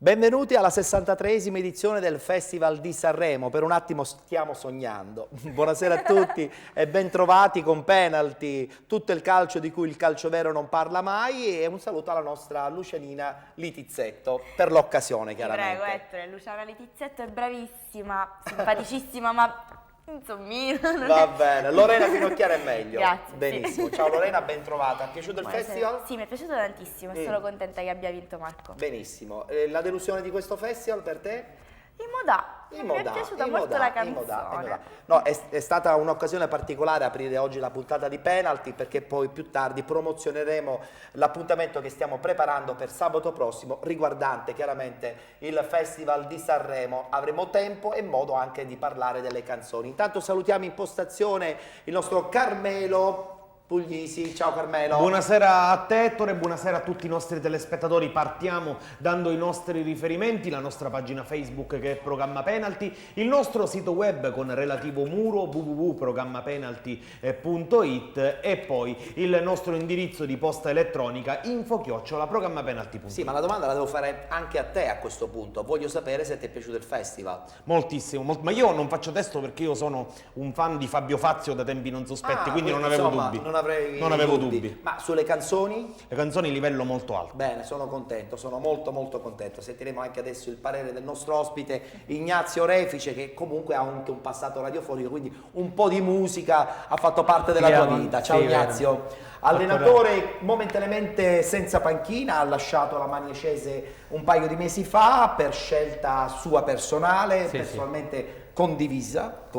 Benvenuti alla 63esima edizione del Festival di Sanremo. Per un attimo stiamo sognando. Buonasera a tutti e bentrovati con Penalty, tutto il calcio di cui il calcio vero non parla mai, e un saluto alla nostra Lucianina Litizzetto per l'occasione, chiaramente. Prego, Ettore, Luciana Litizzetto è bravissima, simpaticissima, ma insommina. Va bene, Lorena Finocchiara è meglio. Grazie. Benissimo. Sì. Ciao Lorena, ben trovata. Ti è piaciuto il festival? Sì, mi è piaciuto tantissimo e sono contenta che abbia vinto Marco. Benissimo. La delusione di questo festival per te? Mi è piaciuta molto la canzone. No, è stata un'occasione particolare aprire oggi la puntata di Penalty, perché poi più tardi promozioneremo l'appuntamento che stiamo preparando per sabato prossimo riguardante chiaramente il Festival di Sanremo. Avremo tempo e modo anche di parlare delle canzoni. Intanto salutiamo in postazione il nostro Carmelo Puglisi. Ciao Carmelo. Buonasera a te Ettore, buonasera a tutti i nostri telespettatori. Partiamo dando i nostri riferimenti: la nostra pagina Facebook che è Programma Penalty, il nostro sito web con relativo muro www.programmapenalty.it e poi il nostro indirizzo di posta elettronica info@programmapenalty.it. Sì, ma la domanda la devo fare anche a te a questo punto. Voglio sapere se ti è piaciuto il festival. Moltissimo, ma io non faccio testo perché io sono un fan di Fabio Fazio da tempi non sospetti, quindi non avevo dubbi. Non avevo dubbi. Ma sulle canzoni? Le canzoni livello molto alto. Bene, sono contento, sono molto contento. Sentiremo anche adesso il parere del nostro ospite Ignazio Refice, che comunque ha anche un passato radiofonico, quindi un po' di musica ha fatto parte della tua vita. Ciao Ignazio. Allenatore momentaneamente senza panchina, ha lasciato la Magnesese un paio di mesi fa per scelta sua personale, personalmente condivisa.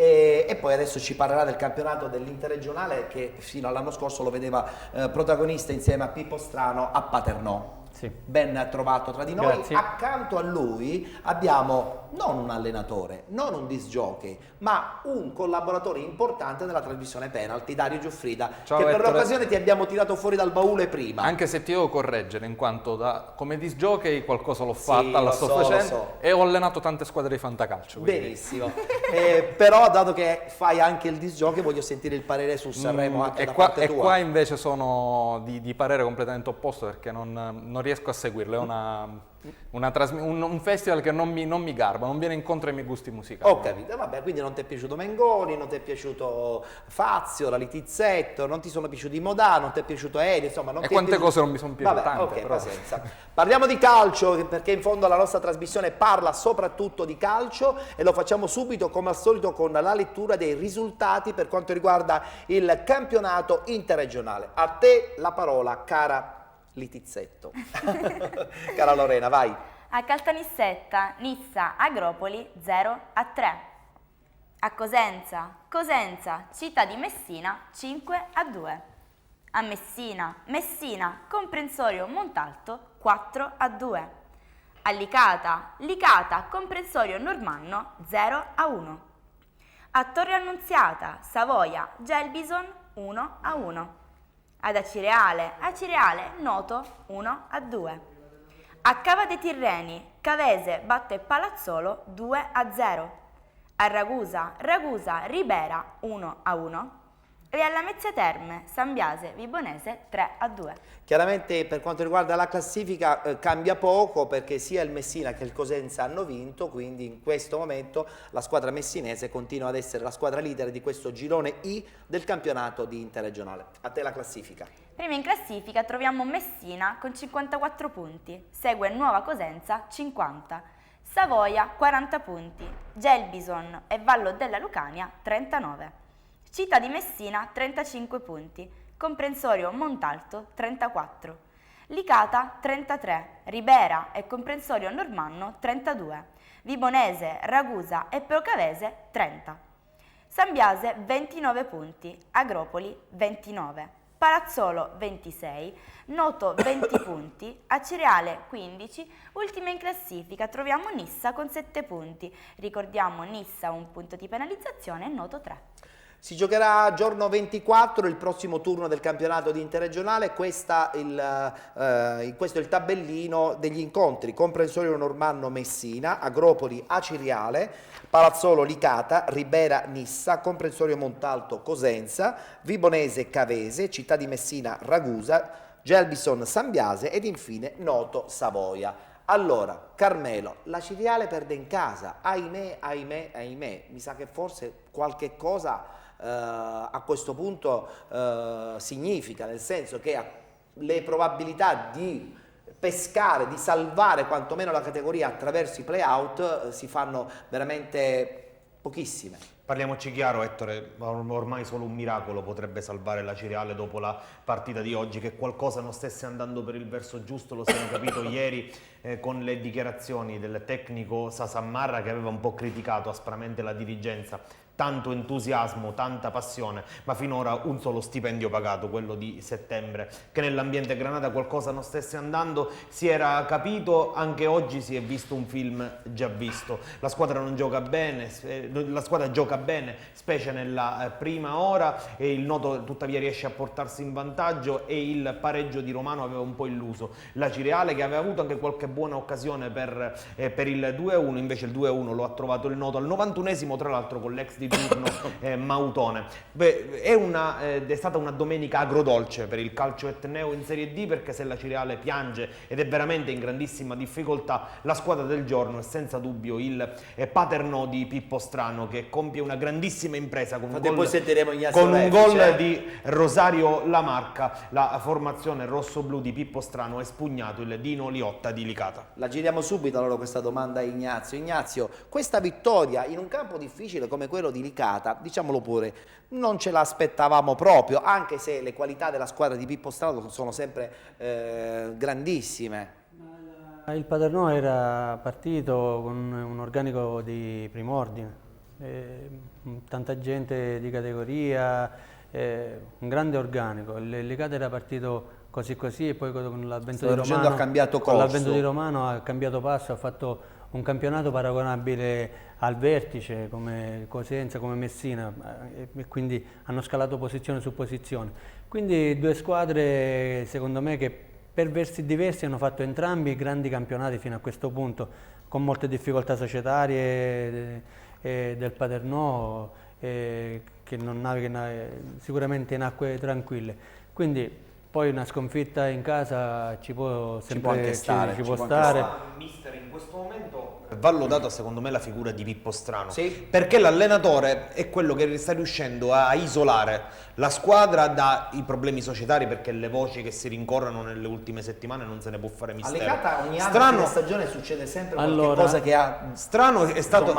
E poi adesso ci parlerà del campionato dell'Interregionale, che fino all'anno scorso lo vedeva protagonista insieme a Pippo Strano a Paternò. Sì. Ben trovato tra di noi. Grazie. Accanto a lui abbiamo non un allenatore, non un disc jockey, ma un collaboratore importante della trasmissione Penalty, Dario Giuffrida. Ciao, che per Ettore. l'occasione ti abbiamo tirato fuori dal baule prima. Anche se ti devo correggere, in quanto come disc jockey qualcosa l'ho Sì, fatta, la lo sto so, facendo e ho allenato tante squadre di fantacalcio. Quindi... Benissimo. Però dato che fai anche il disc jockey, voglio sentire il parere su Sanremo anche da parte tua. E qua invece sono di parere completamente opposto, perché non riesco a seguirlo. È un festival che non mi garba, non viene incontro ai miei gusti musicali. Ho capito, vabbè, quindi non ti è piaciuto Mengoni, non ti è piaciuto Fazio, la Litizzetto, non ti sono piaciuti Modà, non ti è piaciuto Eri, insomma... E quante cose non mi sono piaciute, vabbè, tante, ok, però. pazienza. Parliamo di calcio, perché in fondo la nostra trasmissione parla soprattutto di calcio, e lo facciamo subito come al solito con la lettura dei risultati per quanto riguarda il campionato interregionale. A te la parola, cara Litizzetto. Cara Lorena, vai. A Caltanissetta, Nizza, Agropoli 0-3. A Cosenza, Città di Messina 5-2. A Messina, Comprensorio Montalto 4-2. A Licata, Comprensorio Normanno 0-1. A Torre Annunziata, Savoia, Gelbison 1-1. Ad Acireale, Noto 1-2. A Cava dei Tirreni, Cavese batte Palazzolo 2-0. A Ragusa, Ribera 1-1. E alla Mezzia Terme, San Biase, Vibonese 3-2. Chiaramente per quanto riguarda la classifica cambia poco, perché sia il Messina che il Cosenza hanno vinto, quindi in questo momento la squadra messinese continua ad essere la squadra leader di questo girone I del campionato di interregionale. A te la classifica. Prima in classifica troviamo Messina con 54 punti, segue Nuova Cosenza 50, Savoia 40 punti, Gelbison e Vallo della Lucania 39. Città di Messina 35 punti, Comprensorio Montalto 34, Licata 33, Ribera e Comprensorio Normanno 32, Vibonese, Ragusa e Procavese 30, San Biase 29 punti, Agropoli 29, Palazzolo 26, Noto 20 punti, Acireale 15, ultima in classifica troviamo Nissa con 7 punti, ricordiamo Nissa un punto di penalizzazione e Noto 3. Si giocherà giorno 24 il prossimo turno del campionato di interregionale. Questo è il tabellino degli incontri: Comprensorio Normanno Messina, Agropoli Acireale, Palazzolo Licata, Ribera Nissa, Comprensorio Montalto Cosenza, Vibonese Cavese, Città di Messina Ragusa, Gelbison San Biase ed infine Noto Savoia. Allora, Carmelo, la Ciriale perde in casa, ahimè, ahimè, ahimè. Mi sa che forse qualche cosa a questo punto significa, nel senso che le probabilità di pescare, di salvare quantomeno la categoria attraverso i play-out si fanno veramente pochissime. Parliamoci chiaro, Ettore, ormai solo un miracolo potrebbe salvare la Ciriale dopo la partita di oggi, che qualcosa non stesse andando per il verso giusto, lo siamo capito ieri con le dichiarazioni del tecnico Sasammarra, che aveva un po' criticato aspramente la dirigenza. Tanto entusiasmo, tanta passione, ma finora un solo stipendio pagato, quello di settembre. Che nell'ambiente Granata qualcosa non stesse andando si era capito, anche oggi si è visto un film già visto. La squadra non gioca bene, la squadra gioca bene, specie nella prima ora, e il Noto tuttavia riesce a portarsi in vantaggio, e il pareggio di Romano aveva un po' illuso la Ciriale, che aveva avuto anche qualche buona occasione per il 2-1, invece il 2-1 lo ha trovato il Noto al 91esimo, tra l'altro con l'ex di turno Mautone. È stata una domenica agrodolce per il calcio etneo in Serie D, perché se la Ciriale piange ed è veramente in grandissima difficoltà, la squadra del giorno è senza dubbio il Paternò di Pippo Strano, che compie una grandissima impresa con un gol di Rosario Lamarca. La formazione rosso-blu di Pippo Strano ha espugnato il Dino Liotta di Licata. La giriamo subito allora questa domanda a Ignazio. Ignazio, questa vittoria in un campo difficile come quello di Licata, diciamolo pure, non ce l'aspettavamo proprio, anche se le qualità della squadra di Pippo Strano sono sempre grandissime. Il Paternò era partito con un organico di prim'ordine, tanta gente di categoria, un grande organico. Il Licata era partito così così, e poi con l'avvento di Romano ha cambiato passo, ha fatto un campionato paragonabile al Vertice, come Cosenza, come Messina, e quindi hanno scalato posizione su posizione. Quindi due squadre, secondo me, che per versi diversi hanno fatto entrambi grandi campionati fino a questo punto, con molte difficoltà societarie del Paternò, che sicuramente in acque tranquille. Quindi poi una sconfitta in casa ci può sempre stare. Mister, in questo momento va lodata secondo me la figura di Pippo Strano, sì, perché l'allenatore è quello che sta riuscendo a isolare la squadra dai problemi societari, perché le voci che si rincorrono nelle ultime settimane non se ne può fare mistero. A Licata ogni anno in stagione succede sempre qualcosa che ha... Strano è stato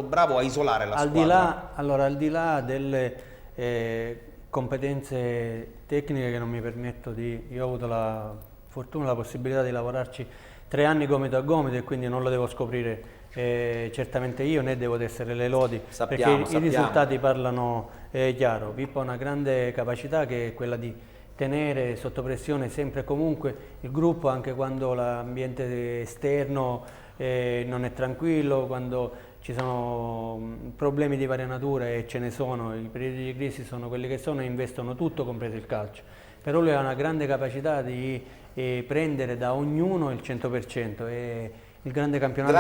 bravo a isolare la squadra. Al di là delle competenze tecniche che non mi permetto io ho avuto la fortuna, la possibilità di lavorarci 3 anni gomito a gomito, e quindi non lo devo scoprire certamente io, né devo essere le lodi, perché i risultati parlano chiaro. Pippo ha una grande capacità, che è quella di tenere sotto pressione sempre e comunque il gruppo, anche quando l'ambiente esterno non è tranquillo, quando ci sono problemi di varia natura, e ce ne sono, i periodi di crisi sono quelli che sono, e investono tutto, compreso il calcio. Però lui ha una grande capacità di prendere da ognuno il 100%, e il grande campionato.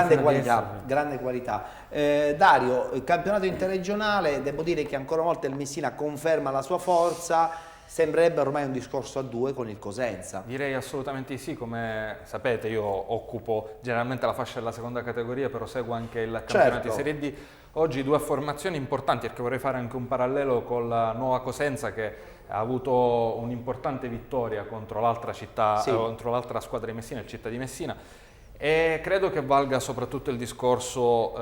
Grande qualità. Dario, il campionato interregionale, devo dire che ancora una volta il Messina conferma la sua forza. Sembrerebbe ormai un discorso a due con il Cosenza. Direi assolutamente sì, come sapete io occupo generalmente la fascia della seconda categoria, però seguo anche il campionato di Serie D. Oggi 2 formazioni importanti, perché vorrei fare anche un parallelo con la nuova Cosenza, che ha avuto un'importante vittoria contro l'altra città, contro l'altra squadra di Messina, il Città di Messina. E credo che valga soprattutto il discorso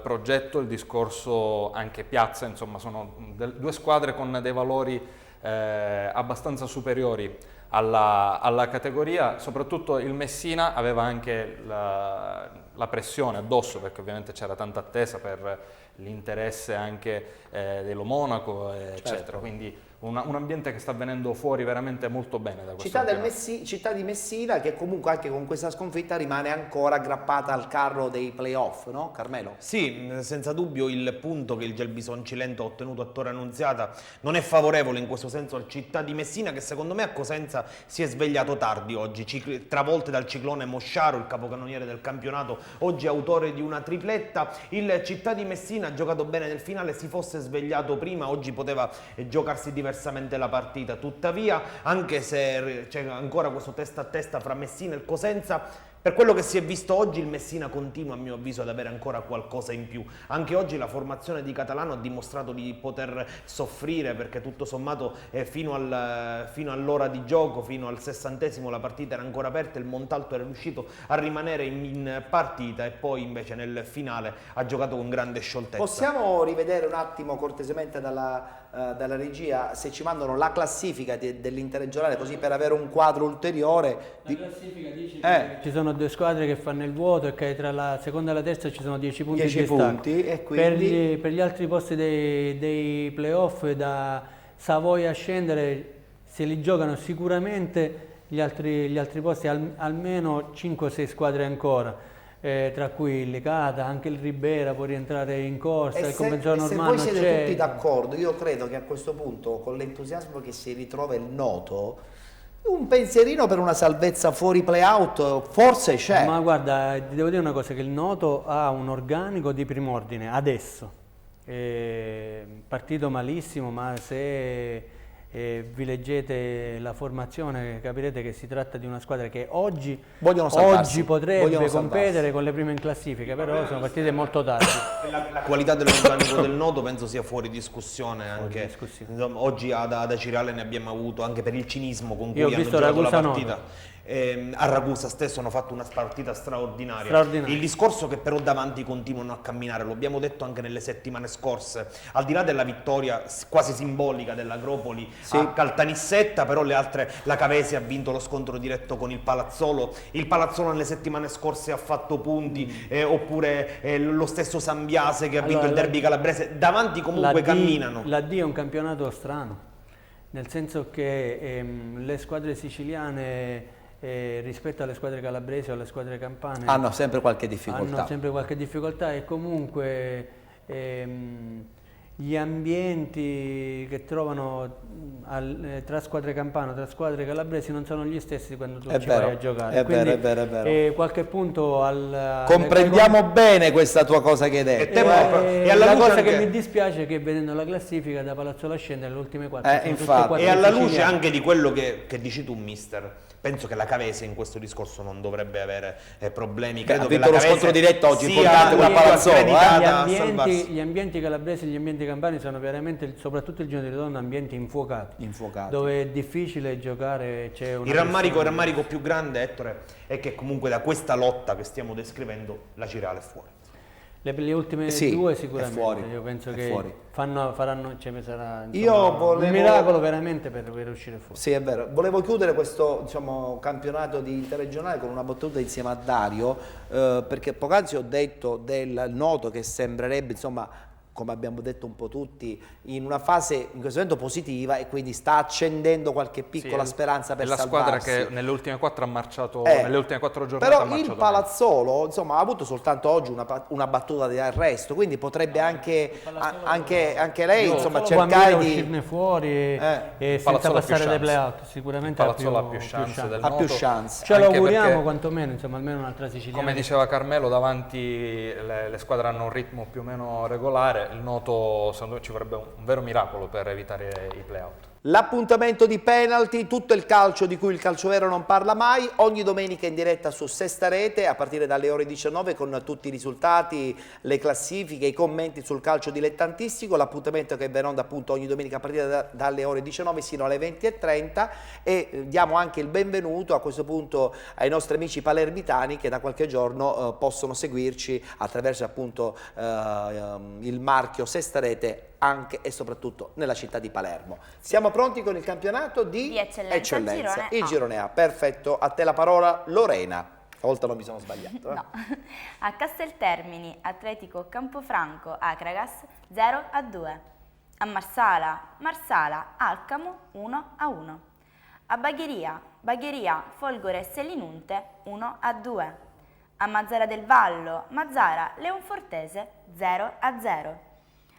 progetto, il discorso anche piazza, insomma sono 2 squadre con dei valori abbastanza superiori alla categoria. Soprattutto il Messina aveva anche la pressione addosso, perché ovviamente c'era tanta attesa per l'interesse anche dello Monaco, eccetera. Quindi un ambiente che sta venendo fuori veramente molto bene da questo Città di Messina, che comunque anche con questa sconfitta rimane ancora aggrappata al carro dei playoff, no Carmelo? Sì, senza dubbio il punto che il Gelbison Cilento ha ottenuto a Torre Annunziata non è favorevole in questo senso al Città di Messina, che secondo me a Cosenza si è svegliato tardi oggi, travolte dal ciclone Mosciaro, il capocannoniere del campionato, oggi autore di una tripletta. Il Città di Messina ha giocato bene nel finale, si fosse svegliato prima oggi poteva giocarsi diversamente diversamente la partita. Tuttavia, anche se c'è ancora questo testa a testa fra Messina e il Cosenza, per quello che si è visto oggi il Messina continua a mio avviso ad avere ancora qualcosa in più. Anche oggi la formazione di Catalano ha dimostrato di poter soffrire, perché tutto sommato fino all'ora di gioco, fino al 60° la partita era ancora aperta, il Montalto era riuscito a rimanere in partita e poi invece nel finale ha giocato con grande scioltezza. Possiamo rivedere un attimo cortesemente dalla regia se ci mandano la classifica dell'interregionale, così per avere un quadro ulteriore? La classifica dice che ci sono 2 squadre che fanno il vuoto e che tra la seconda e la terza ci sono 10 punti 10 di distacco. punti, e quindi Per gli altri posti dei playoff, da Savoia a scendere, se li giocano sicuramente gli altri posti, almeno 5-6 squadre ancora. Tra cui il Licata, anche il Ribera può rientrare in corsa, il Compensatore Normanno se voi siete c'è. tutti d'accordo, io credo che a questo punto, con l'entusiasmo che si ritrova il Noto, un pensierino per una salvezza fuori play-out forse c'è. Ma guarda, ti devo dire una cosa, che il Noto ha un organico di prim'ordine adesso, partito malissimo, ma se vi leggete la formazione capirete che si tratta di una squadra che oggi potrebbe competere con le prime in classifica, però sono partite molto tardi. La qualità dell'organico del Noto penso sia fuori discussione anche. Insomma, oggi ad Acireale ne abbiamo avuto, anche per il cinismo con cui hanno giocato la partita. A Ragusa stesso hanno fatto una partita straordinaria. Il discorso che però davanti continuano a camminare, lo abbiamo detto anche nelle settimane scorse, al di là della vittoria quasi simbolica dell'Agropoli a Caltanissetta, però le altre, la Cavesi ha vinto lo scontro diretto con il Palazzolo nelle settimane scorse ha fatto punti, oppure lo stesso Sambiase che ha vinto il derby calabrese, davanti comunque camminano. La D è un campionato strano, nel senso che le squadre siciliane rispetto alle squadre calabresi o alle squadre campane hanno sempre qualche difficoltà. E comunque gli ambienti che trovano tra squadre campane, tra squadre calabresi non sono gli stessi quando tu ci vai a giocare. È vero. Qualche punto comprendiamo bene questa tua cosa che hai detto. La cosa che mi dispiace è che vedendo la classifica da Palazzo la scende alle ultime 4 e alla luce anche di quello che dici tu, mister, penso che la Cavese in questo discorso non dovrebbe avere problemi. Credo ha che vinto la lo scontro diretto oggi, importante con la Palazzolo. Gli ambienti calabresi e gli ambienti campani sono veramente, soprattutto il giorno di ritorno, ambienti infuocati, dove è difficile giocare. Il rammarico più grande, Ettore, è che comunque da questa lotta che stiamo descrivendo la Cireale è fuori. Le ultime 2 sicuramente, fuori, io penso che fuori. faranno, sarà un miracolo veramente per uscire fuori. Sì, è vero. Volevo chiudere questo campionato di interregionale con una battuta insieme a Dario, perché poc'anzi ho detto del Noto che sembrerebbe, come abbiamo detto un po' tutti, in una fase in questo momento positiva, e quindi sta accendendo qualche piccola speranza per salvarsi. È la squadra che nelle ultime 4 ha marciato, nelle ultime 4 giornate ha marciato. Però il Palazzolo ha avuto soltanto oggi una battuta di arresto, quindi potrebbe anche lei cercare di uscirne fuori e senza passare dai play-out. Sicuramente il Palazzolo ha più chance del Noto. Ha più chance. Ce lo auguriamo quantomeno, almeno un'altra siciliana. Come diceva Carmelo, davanti le squadre hanno un ritmo più o meno regolare. Il Noto, secondo me, ci vorrebbe un vero miracolo per evitare i play-out. L'appuntamento di penalty, tutto il calcio di cui il Calcio Vero non parla mai, ogni domenica in diretta su Sesta Rete a partire dalle ore 19 con tutti i risultati, le classifiche, i commenti sul calcio dilettantistico. L'appuntamento che va in onda appunto ogni domenica a partire dalle ore 19 sino alle 20:30, e diamo anche il benvenuto a questo punto ai nostri amici palermitani che da qualche giorno possono seguirci attraverso appunto il marchio Sesta Rete anche e soprattutto nella città di Palermo. Siamo pronti con il campionato di eccellenza. Il girone A. Perfetto, a te la parola Lorena. Stavolta non mi sono sbagliato. No. A Casteltermini, Atletico Campofranco, Acragas 0-2. A Marsala, Alcamo 1-1. A Bagheria, Folgore Selinunte 1-2. A Mazzara del Vallo, Mazzara Leonfortese 0-0.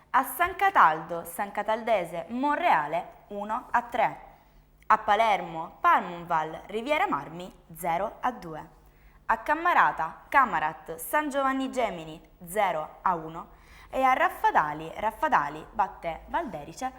A San Cataldo, San Cataldese, Monreale 1-3. A Palermo, Palmonval, Riviera Marmi 0-2. A Cammarata, Camarat, San Giovanni Gemini 0-1. E a Raffadali batte Valderice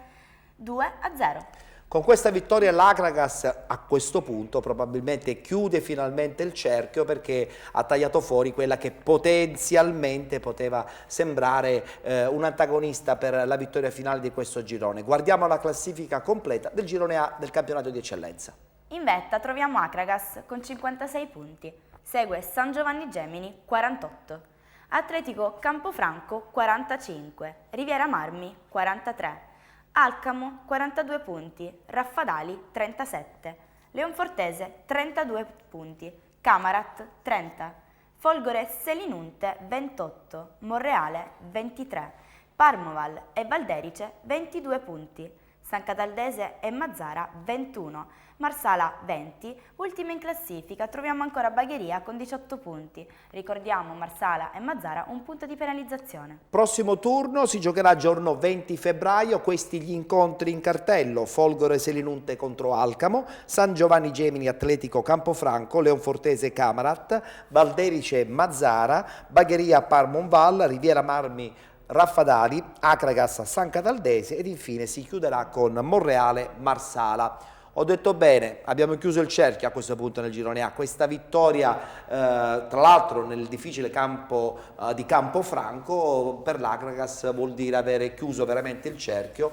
2-0. Con questa vittoria l'Akragas a questo punto probabilmente chiude finalmente il cerchio, perché ha tagliato fuori quella che potenzialmente poteva sembrare un antagonista per la vittoria finale di questo girone. Guardiamo la classifica completa del girone A del campionato di eccellenza. In vetta troviamo Akragas con 56 punti, segue San Giovanni Gemini 48, Atletico Campofranco 45, Riviera Marmi 43, Alcamo 42 punti, Raffadali 37, Leonfortese 32 punti, Camarat 30, Folgore Selinunte 28, Monreale 23, Parmoval e Valderice 22 punti, San Cataldese e Mazzara 21, Marsala 20, ultima in classifica troviamo ancora Bagheria con 18 punti. Ricordiamo Marsala e Mazzara un punto di penalizzazione. Prossimo turno si giocherà giorno 20 febbraio, questi gli incontri in cartello: Folgore Selinunte contro Alcamo, San Giovanni Gemini Atletico Campofranco, Leonfortese Camarat, Valderice Mazzara, Bagheria Parmonval, Riviera Marmi Raffadali, Akragas San Cataldese ed infine si chiuderà con Monreale Marsala. Ho detto bene, abbiamo chiuso il cerchio a questo punto nel girone A. Questa vittoria, tra l'altro nel difficile campo di Campofranco, per l'Akragas vuol dire avere chiuso veramente il cerchio.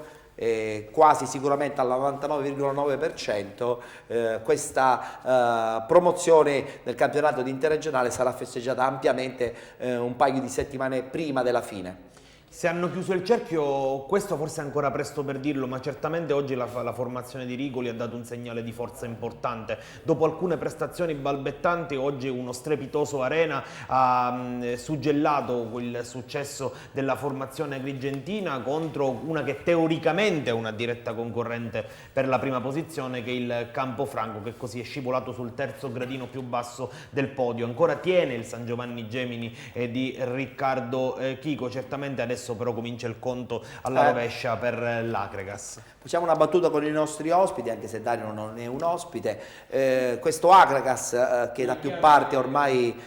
Quasi sicuramente al 99,9% questa promozione del campionato di interregionale sarà festeggiata ampiamente un paio di settimane prima della fine. Se hanno chiuso il cerchio, questo forse è ancora presto per dirlo, ma certamente oggi la formazione di Rigoli ha dato un segnale di forza importante. Dopo alcune prestazioni balbettanti, oggi uno strepitoso Arena ha suggellato il successo della formazione agrigentina contro una che teoricamente è una diretta concorrente per la prima posizione, che è il Campofranco, che così è scivolato sul terzo gradino più basso del podio. Ancora tiene il San Giovanni Gemini di Riccardo Chico, certamente adesso però comincia il conto alla rovescia per l'Akragas. Facciamo una battuta con i nostri ospiti, anche se Dario non è un ospite. Questo Akragas che da più parti ormai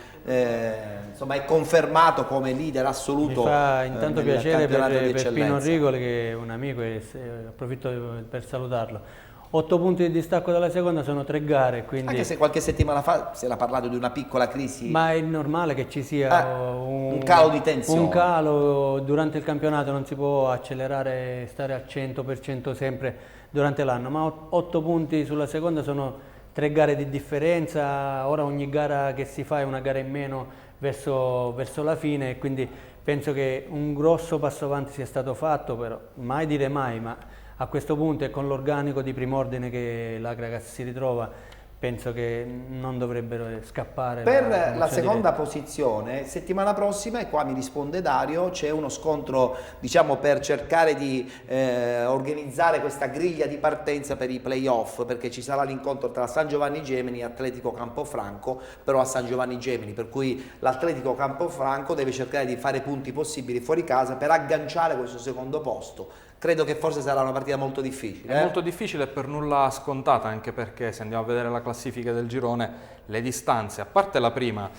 insomma è confermato come leader assoluto. Mi fa intanto nel piacere campionato di per Pino eccellenza. Rigoli, che è un amico, e approfitto per salutarlo. 8 punti di distacco dalla seconda, sono 3 gare, quindi... Anche se qualche settimana fa si era parlato di una piccola crisi. Ma è normale che ci sia un calo di tensione. Un calo durante il campionato, non si può accelerare, stare al 100% sempre durante l'anno, ma 8 punti sulla seconda sono 3 gare di differenza. Ora ogni gara che si fa è una gara in meno verso la fine, e quindi penso che un grosso passo avanti sia stato fatto, però mai dire mai, ma a questo punto e con l'organico di prim'ordine che l'Akragas si ritrova, penso che non dovrebbero scappare. Per la seconda posizione, settimana prossima, e qua mi risponde Dario, c'è uno scontro, diciamo, per cercare di organizzare questa griglia di partenza per i playoff, perché ci sarà l'incontro tra San Giovanni Gemini e Atletico Campofranco, però a San Giovanni Gemini, per cui l'Atletico Campofranco deve cercare di fare punti possibili fuori casa per agganciare questo secondo posto. Credo che forse sarà una partita molto difficile. È molto difficile e per nulla scontata, anche perché se andiamo a vedere la classifica del girone, le distanze, a parte la prima,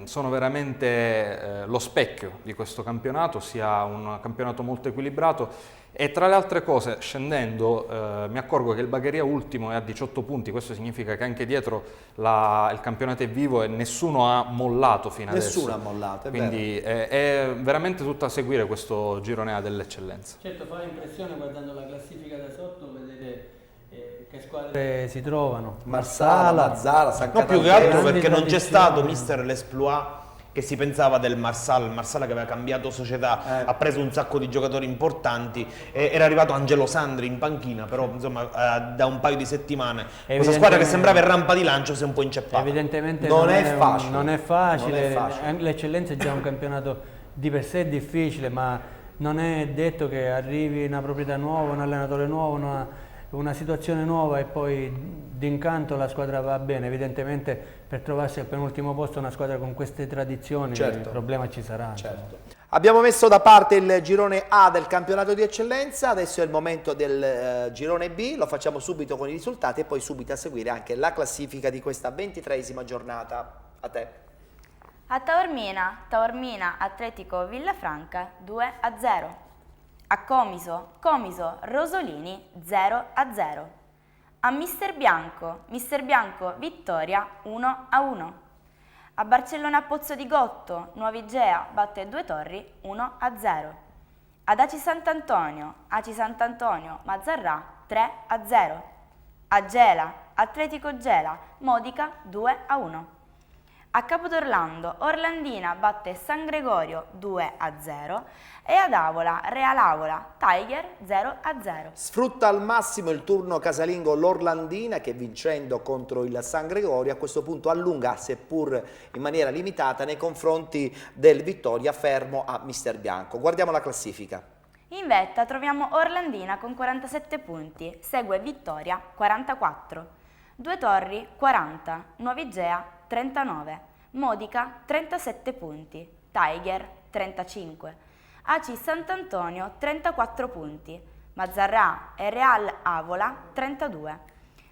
sono veramente lo specchio di questo campionato, sia un campionato molto equilibrato. E tra le altre cose, scendendo, mi accorgo che il Bagheria ultimo è a 18 punti, questo significa che anche dietro il campionato è vivo e nessuno ha mollato fino adesso. Nessuno ha mollato, è quindi è veramente tutto a seguire questo girone A dell'eccellenza. Certo, fa impressione guardando la classifica da sotto, vedere che squadre si trovano. Marsala, Mazzara, San No, più che Cataldese. altro perché non c'è tradizioni. stato mister l'esploit che si pensava del Marsala che aveva cambiato società, ha preso un sacco di giocatori importanti, era arrivato Angelo Sandri in panchina, però insomma da un paio di settimane questa squadra che sembrava in rampa di lancio si è un po' inceppata. Evidentemente Non è facile. Non è facile. Non è facile. L'eccellenza è già un campionato di per sé difficile, ma non è detto che arrivi una proprietà nuova, un allenatore nuovo, una situazione nuova e poi d'incanto la squadra va bene. Evidentemente per trovarsi al penultimo posto una squadra con queste tradizioni, Certo. il problema ci sarà. Certo. Abbiamo messo da parte il girone A del campionato di eccellenza, adesso è il momento del girone B, lo facciamo subito con i risultati e poi subito a seguire anche la classifica di questa 23esima giornata. A te. A Taormina, Atletico Villafranca 2-0. A Comiso, Rosolini 0-0. A Mister Bianco vittoria 1-1. A Barcellona Pozzo di Gotto, Nuovigea batte Due Torri 1-0. Ad Aci Sant'Antonio, Mazzarrà 3-0. A Gela, Atletico Gela, Modica 2-1. A Capodorlando, Orlandina batte San Gregorio 2-0 e ad Avola, Real Avola, Tiger 0-0. Sfrutta al massimo il turno casalingo l'Orlandina che vincendo contro il San Gregorio a questo punto allunga, seppur in maniera limitata, nei confronti del Vittoria fermo a Mister Bianco. Guardiamo la classifica. In vetta troviamo Orlandina con 47 punti, segue Vittoria 44, Due Torri 40, Nuovigea 39, Modica 37 punti, Tiger 35, Aci Sant'Antonio 34 punti, Mazzarrà e Real Avola 32,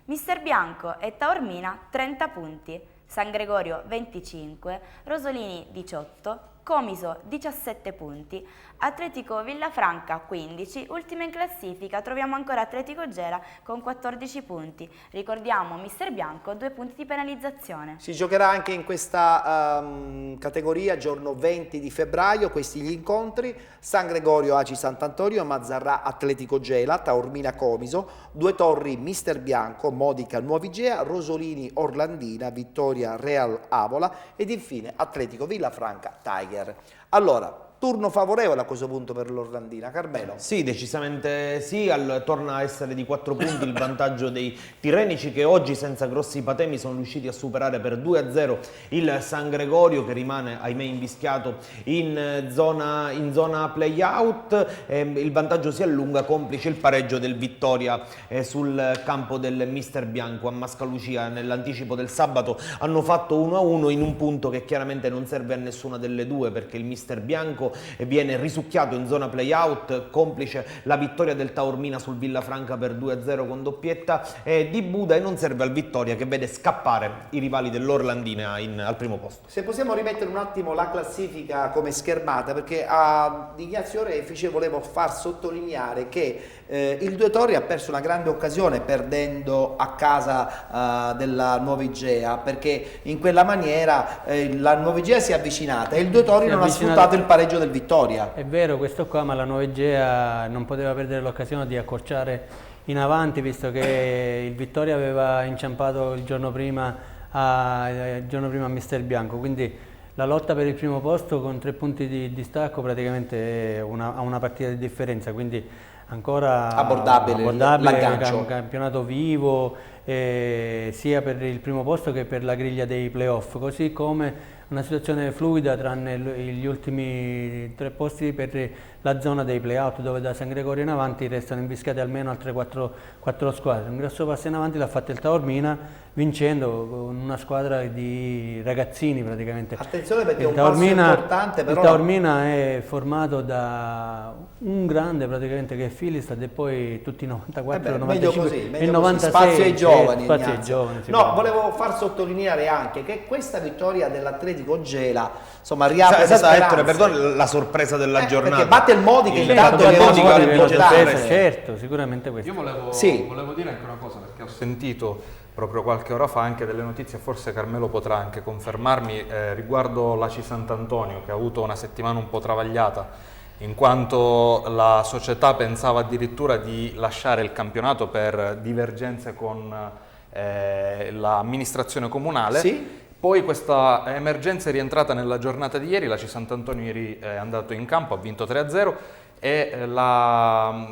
Mister Bianco e Taormina 30 punti, San Gregorio 25, Rosolini 18, Comiso 17 punti, Atletico Villafranca 15, ultima in classifica troviamo ancora Atletico Gela con 14 punti. Ricordiamo Mister Bianco 2 punti di penalizzazione. Si giocherà anche in questa categoria giorno 20 di febbraio questi gli incontri: San Gregorio Aci Sant'Antonio, Mazzarrà Atletico Gela, Taormina Comiso, Due Torri Mister Bianco, Modica Nuovigea, Rosolini Orlandina, Vittoria Real Avola ed infine Atletico Villafranca Tiger. Allora, turno favorevole a questo punto per l'Orlandina, Carmelo? Sì, decisamente sì, torna a essere di 4 punti il vantaggio dei tirrenici che oggi senza grossi patemi sono riusciti a superare per 2-0 il San Gregorio che rimane ahimè invischiato in zona play-out. Il vantaggio si allunga complice il pareggio del Vittoria sul campo del Mister Bianco a Mascalucia nell'anticipo del sabato. Hanno fatto 1-1 in un punto che chiaramente non serve a nessuna delle due perché il Mister Bianco viene risucchiato in zona play-out, complice la vittoria del Taormina sul Villafranca per 2-0 con doppietta di Buda, e non serve al Vittoria che vede scappare i rivali dell'Orlandina al primo posto. Se possiamo rimettere un attimo la classifica come schermata, perché a Ignazio Refice volevo far sottolineare che il Due Torri ha perso una grande occasione perdendo a casa della Nuovigea, perché in quella maniera la Nuovigea si è avvicinata e il Due Torri non ha sfruttato il pareggio del Vittoria. È vero questo qua, ma la Nuovigea non poteva perdere l'occasione di accorciare in avanti, visto che il Vittoria aveva inciampato il giorno prima a Mister Bianco, quindi la lotta per il primo posto con 3 punti di distacco praticamente è una partita di differenza, quindi ancora abbordabile l'aggancio. Un campionato vivo sia per il primo posto che per la griglia dei playoff, così come una situazione fluida tranne gli ultimi 3 posti per la zona dei playout, dove da San Gregorio in avanti restano invischiate almeno altre 4 squadre. Un grosso passo in avanti l'ha fatto il Taormina, vincendo con una squadra di ragazzini praticamente. Attenzione perché è un passo importante, però il Taormina è formato da un grande praticamente che è Filistad e poi tutti i 94, 95 meglio e 96 spazio ai giovani, spazio ai giovani. No, volevo far sottolineare anche che questa vittoria dell'Atletico Gela insomma riapre Ettore, perdono la sorpresa della giornata, perché batte il Modica intanto che certo, sicuramente questo. Io volevo dire anche una cosa, perché ho sentito proprio qualche ora fa anche delle notizie, forse Carmelo potrà anche confermarmi, riguardo l'Aci Sant'Antonio, che ha avuto una settimana un po' travagliata, in quanto la società pensava addirittura di lasciare il campionato per divergenze con l'amministrazione comunale. Sì. Poi questa emergenza è rientrata nella giornata di ieri, l'Aci Sant'Antonio ieri è andato in campo, ha vinto 3-0 e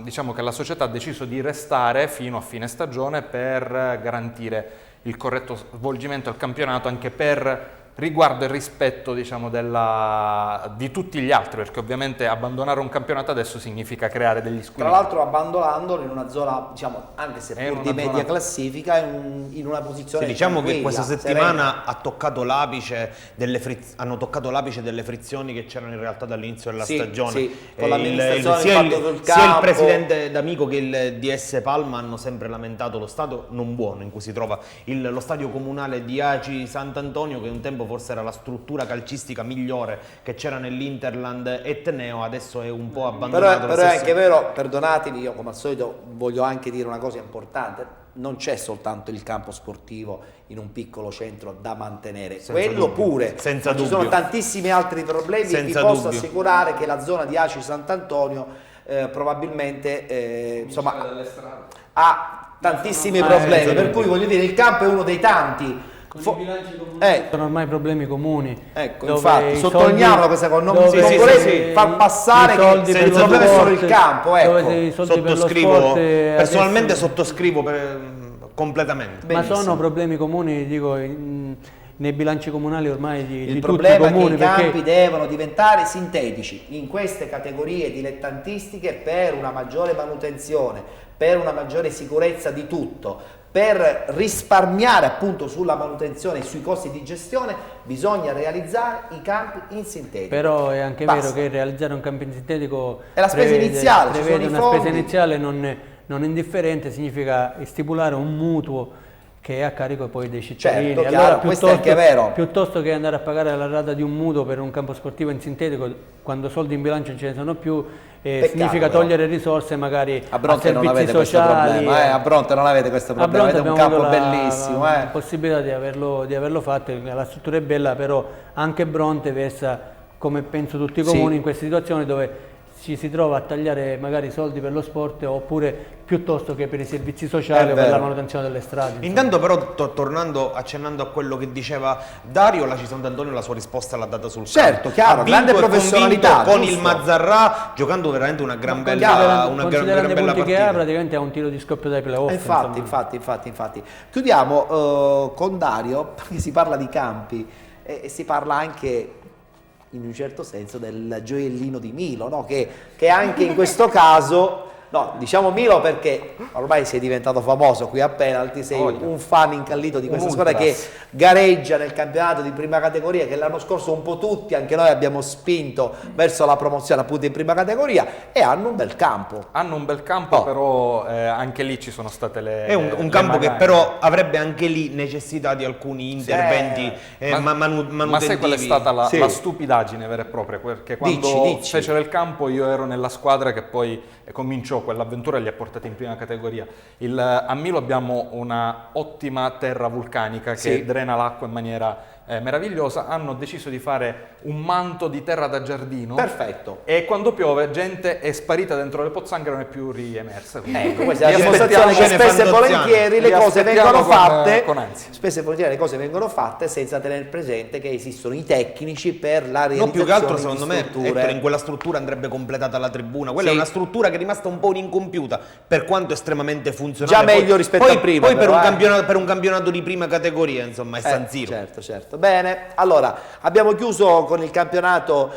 diciamo che la società ha deciso di restare fino a fine stagione per garantire il corretto svolgimento del campionato, anche per riguardo il rispetto, diciamo, di tutti gli altri, perché ovviamente abbandonare un campionato adesso significa creare degli squilibri. Tra l'altro abbandonandolo in una zona, diciamo, anche se pur di media classifica, in una posizione diciamo che questa settimana ha toccato l'apice hanno toccato l'apice delle frizioni che c'erano in realtà dall'inizio della stagione. Sì, con l'amministrazione sia il campo. presidente D'Amico che il DS Palma hanno sempre lamentato lo stato non buono in cui si trova lo stadio comunale di Aci Sant'Antonio, che un tempo forse era la struttura calcistica migliore che c'era nell'Interland Etneo, adesso è un po' abbandonato. Però è anche vero, perdonatemi, io come al solito voglio anche dire una cosa importante, non c'è soltanto il campo sportivo in un piccolo centro da mantenere, quello dubbio, pure, senza ci sono tantissimi altri problemi e vi Senza posso dubbio. assicurare che la zona di Aci Sant'Antonio probabilmente insomma, ha tantissimi problemi, per cui voglio dire il campo è uno dei tanti. Con i bilanci comunali sono ormai problemi comuni. Ecco, dove infatti, i sottolineiamo questa cosa, non dove vorrei far passare che soldi il per lo problema è solo il sport, campo, ecco. dove i soldi per lo Sottoscrivo, sport, personalmente adesso- sottoscrivo completamente. Ma Benissimo. sono problemi comuni, dico, nei bilanci comunali ormai di Il tutti i problema è che comuni, i campi perché devono diventare sintetici in queste categorie dilettantistiche per una maggiore manutenzione, per una maggiore sicurezza di tutto, per risparmiare appunto sulla manutenzione e sui costi di gestione bisogna realizzare i campi in sintetico. però è anche Basta. vero che realizzare un campo in sintetico È la spesa iniziale, ci prevede sono i una spesa fondi. iniziale non indifferente, significa stipulare un mutuo che è a carico poi dei cittadini. Certo, chiaro, questo è anche vero. Piuttosto che andare a pagare la rata di un mutuo per un campo sportivo in sintetico, quando soldi in bilancio non ce ne sono più, Peccato, significa però. togliere risorse magari A Bronte non servizi avete questo sociali. problema, a Bronte non avete questo A problema, Bronte avete un abbiamo campo avuto bellissimo. la possibilità di averlo fatto, la struttura è bella, però anche Bronte versa, come penso tutti i comuni, Sì. in queste situazioni dove ci si trova a tagliare magari soldi per lo sport oppure piuttosto che per i servizi sociali È o per la vero. manutenzione delle strade. insomma. Intanto però, accennando a quello che diceva Dario, la Sant'Antonio la sua risposta l'ha data sul Certo, campo. chiaro, Ha grande vinto e professionalità, convinto con giusto. il Mazzarrà, giocando veramente una gran bella Considerando i bella punti che ha, partita. praticamente ha un tiro di scoppio dai playoff. Infatti, insomma. infatti. Chiudiamo con Dario, perché si parla di campi e si parla anche in un certo senso del gioiellino di Milo, no? che anche in questo caso, no, diciamo Milo perché ormai sei diventato famoso qui a Penalty, sei un fan incallito di questa Un squadra che ultras. gareggia nel campionato di prima categoria, che l'anno scorso un po' tutti, anche noi abbiamo spinto verso la promozione appunto in prima categoria, e hanno un bel campo. Hanno un bel campo, Oh. però anche lì ci sono state le È un le campo che magagne. però avrebbe anche lì necessità di alcuni interventi manutentivi. Ma sai qual è stata la, Sì. la stupidaggine vera e propria? Perché quando Dici. fecero il campo io ero nella squadra che poi cominciò quell'avventura e li ha portati in prima categoria. A Milo abbiamo una ottima terra vulcanica che Sì. drena l'acqua in maniera meravigliosa. Hanno deciso di fare un manto di terra da giardino. Perfetto. E quando piove gente è sparita dentro le pozzanghere e non è più riemersa. Quindi Ecco, questa è la li dimostrazione che aspettiamo spesso e Fandoziano. volentieri le Li cose aspettiamo vengono fatte con ansia. spesso e volentieri le cose vengono fatte senza tenere presente che esistono i tecnici per la No, realizzazione più che altro di secondo me strutture. Ettore, in quella struttura andrebbe completata la tribuna. Quella Sì. è una struttura che è rimasta un po' incompiuta, per quanto estremamente funzionale. Già meglio rispetto a prima, Poi però, per un campionato di prima categoria, insomma, è San Siro. Certo. Bene, allora abbiamo chiuso con il campionato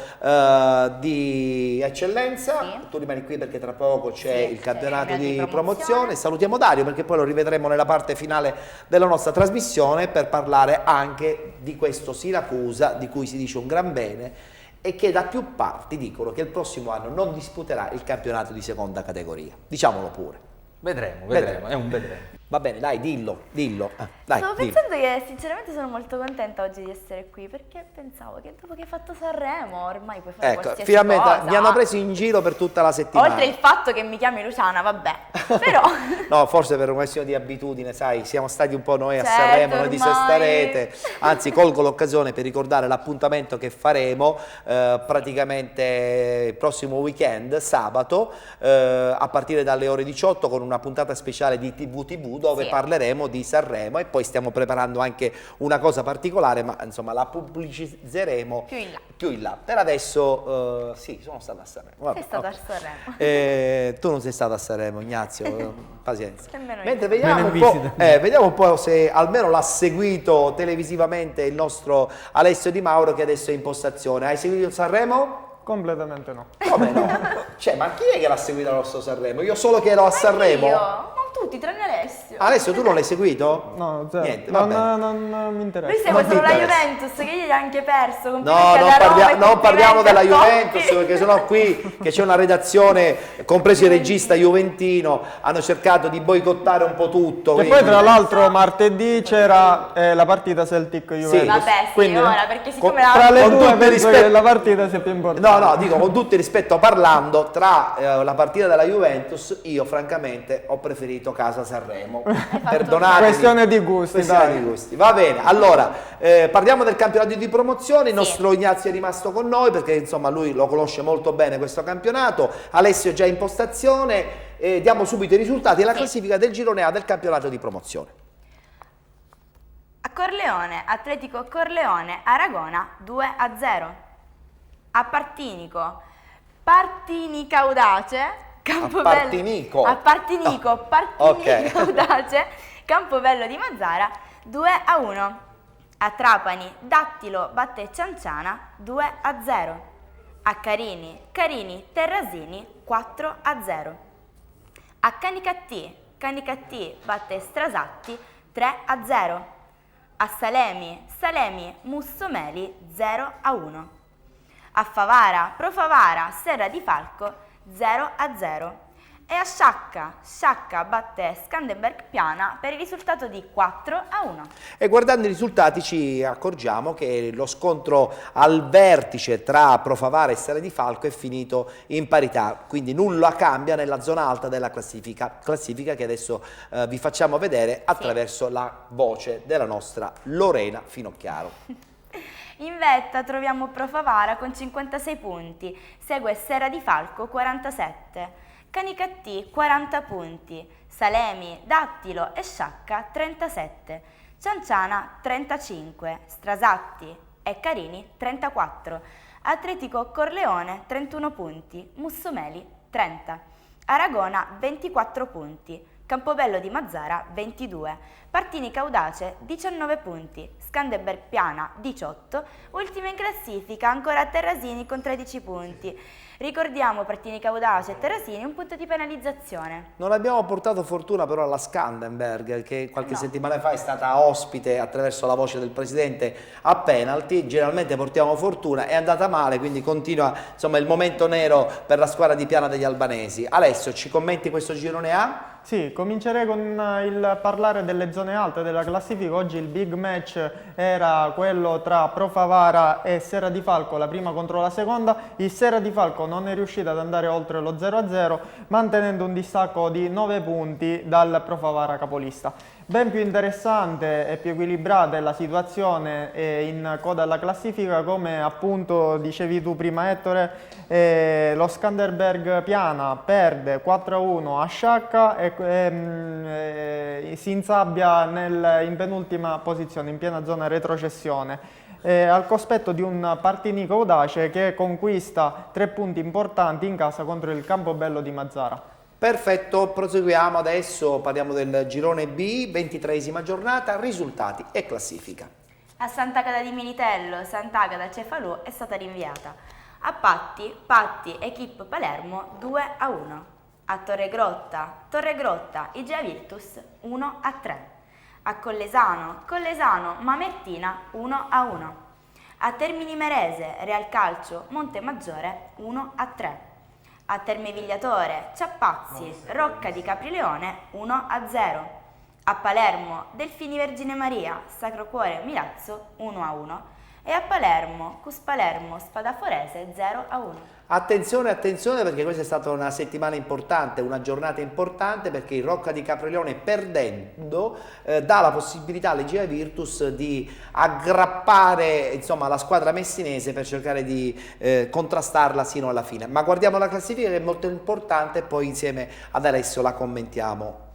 di eccellenza. Sì. Tu rimani qui perché tra poco c'è Sì, il campionato c'è il di di promozione. promozione. Salutiamo Dario perché poi lo rivedremo nella parte finale della nostra trasmissione per parlare anche di questo Siracusa di cui si dice un gran bene e che da più parti dicono che il prossimo anno non disputerà il campionato di seconda categoria. Diciamolo pure. Vedremo, Vedremo. è un vedremo. Va bene, dai, dillo. Dai, Stavo dillo. pensando che sinceramente sono molto contenta oggi di essere qui perché pensavo che dopo che hai fatto Sanremo ormai puoi fare Ecco, qualsiasi finalmente cosa. mi hanno preso in giro per tutta la settimana. Oltre il fatto che mi chiami Luciana, vabbè, però No, forse per una questione di abitudine, sai, siamo stati un po' noi a Certo, Sanremo, noi di ormai. Sestarete, anzi colgo l'occasione per ricordare l'appuntamento che faremo praticamente il prossimo weekend, sabato, a partire dalle ore 18 con una puntata speciale di TV dove Sì. parleremo di Sanremo e poi stiamo preparando anche una cosa particolare, ma insomma la pubblicizzeremo più in là. Per adesso, sì, sono stato a Sanremo. Vabbè, Sei stato ok. a Sanremo. Tu non sei stato a Sanremo, Ignazio, pazienza. Nemmeno io. Mentre Bene in visita. vediamo un po' se almeno l'ha seguito televisivamente il nostro Alessio Di Mauro che adesso è in postazione. Hai seguito il Sanremo? Completamente no. Come no? Cioè, ma chi è che l'ha seguito al nostro Sanremo? Io solo che ero a Sanremo. Io, ma tutti, tranne Alessio. Alessio, tu non l'hai seguito? No, zero. Niente, va bene. Non mi interessa. Lui segue Non solo ti la interessa. Juventus, che ieri ha anche perso. No, complimenti alla Roma e non parliamo complimenti della a Totti. Juventus, perché sennò qui, che c'è una redazione, compreso il regista juventino, hanno cercato di boicottare un po' tutto. E poi tra l'altro martedì c'era la partita Celtic-Juventus. Vabbè, sì, Quindi, ora, perché siccome tra le con due tutto il penso che rispetto- la partita sia più importante. No, dico con tutto il rispetto parlando, tra la partita della Juventus, io francamente ho preferito casa Sanremo. Perdonatemi. Questione di gusti, Questione dai. di gusti. Va bene, allora parliamo del campionato di promozione. Il nostro Ignazio è rimasto con noi perché insomma lui lo conosce molto bene questo campionato. Alessio è già in postazione. Diamo subito i risultati e la classifica del girone A del campionato di promozione. A Corleone, Atletico Corleone, Aragona 2-0. A Partinico, Partinico Audace, Partinico. Partinico Audace, Campobello di Mazzara 2-1. A Trapani, Dattilo batte Cianciana 2-0. A Carini Terrasini 4-0. A Canicattì batte Strasatti 3-0. A Salemi Mussomeli 0-1. A Favara, Profavara, Serra di Falco 0-0. E a Sciacca batte Scanderbeg Piana per il risultato di 4-1. E guardando i risultati ci accorgiamo che lo scontro al vertice tra Profavara e Serra di Falco è finito in parità, quindi nulla cambia nella zona alta della classifica che adesso vi facciamo vedere attraverso la voce della nostra Lorena Finocchiaro. In vetta troviamo Profavara con 56 punti, segue Serra di Falco 47, Canicattì 40 punti, Salemi, Dattilo e Sciacca 37, Cianciana 35, Strasatti e Carini 34, Atletico Corleone 31 punti, Mussomeli 30, Aragona 24 punti, Campobello di Mazzara 22, Partinico Audace 19 punti, Scanderbeg Piana 18, ultima in classifica ancora Terrasini con 13 punti. Ricordiamo Partinico Audace e Terrasini un punto di penalizzazione. Non abbiamo portato fortuna però alla Scanderbeg che qualche settimana fa è stata ospite attraverso la voce del presidente a penalty. Generalmente portiamo fortuna, è andata male, quindi continua insomma il momento nero per la squadra di Piana degli Albanesi. Alessio, ci commenti questo girone A? Sì, comincerei con il parlare delle zone alte della classifica. Oggi il big match era quello tra Profavara e Serra di Falco, la prima contro la seconda. Il Serra di Falco non è riuscito ad andare oltre lo 0-0, mantenendo un distacco di 9 punti dal Profavara capolista. Ben più interessante e più equilibrata è la situazione in coda alla classifica, come appunto dicevi tu prima Ettore, lo Scanderbeg Piana perde 4-1 a Sciacca e si insabbia in penultima posizione, in piena zona retrocessione. Al cospetto di un Partinico Audace che conquista 3 punti importanti in casa contro il Campobello di Mazzara. Perfetto, proseguiamo adesso, parliamo del girone B, 23esima giornata, risultati e classifica. A Sant'Agata di Militello, Sant'Agata Cefalù è stata rinviata. A Patti, Equip Palermo 2-1. A Torregrotta, Igea Virtus 1-3. A Collesano, Mamertina 1-1. A Termini Imerese, Real Calcio, Montemaggiore 1-3. A Terme Vigliatore, Ciappazzi, Rocca di Caprileone 1-0. A Palermo, Delfini Vergine Maria, Sacro Cuore Milazzo 1-1. E a Palermo, Cuspalermo, Spadaforese 0-1. Attenzione perché questa è stata una settimana importante, una giornata importante perché il Rocca di Caprileone perdendo dà la possibilità all'Igea Virtus di aggrappare insomma la squadra messinese per cercare di contrastarla sino alla fine. Ma guardiamo la classifica che è molto importante e poi insieme ad Alessio la commentiamo.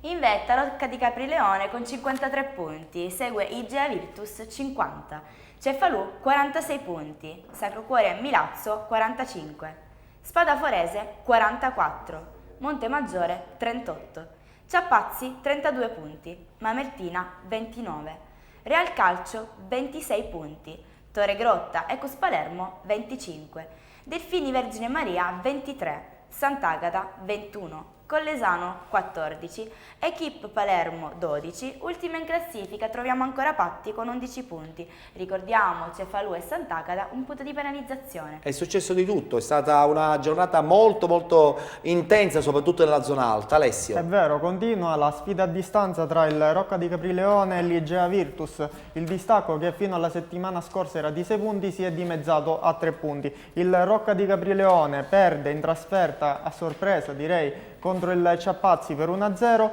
In vetta Rocca di Caprileone con 53 punti, segue Igea Virtus 50. Cefalù 46 punti, Sacro Cuore Milazzo 45, Spadaforese 44, Montemaggiore 38, Ciappazzi 32 punti, Mamertina 29, Real Calcio 26 punti, Torregrotta e Cuspalermo 25, Delfini Vergine Maria 23, Sant'Agata 21, Collesano 14, Equip Palermo 12, ultima in classifica troviamo ancora Patti con 11 punti. Ricordiamo Cefalù e Sant'Agata un punto di penalizzazione. È successo di tutto, è stata una giornata molto molto intensa, soprattutto nella zona alta. Alessio. È vero, continua la sfida a distanza tra il Rocca di Caprileone e l'Igea Virtus. Il distacco, che fino alla settimana scorsa era di 6 punti, si è dimezzato a 3 punti. Il Rocca di Caprileone perde in trasferta, a sorpresa direi, contro il Ciappazzi per 1-0,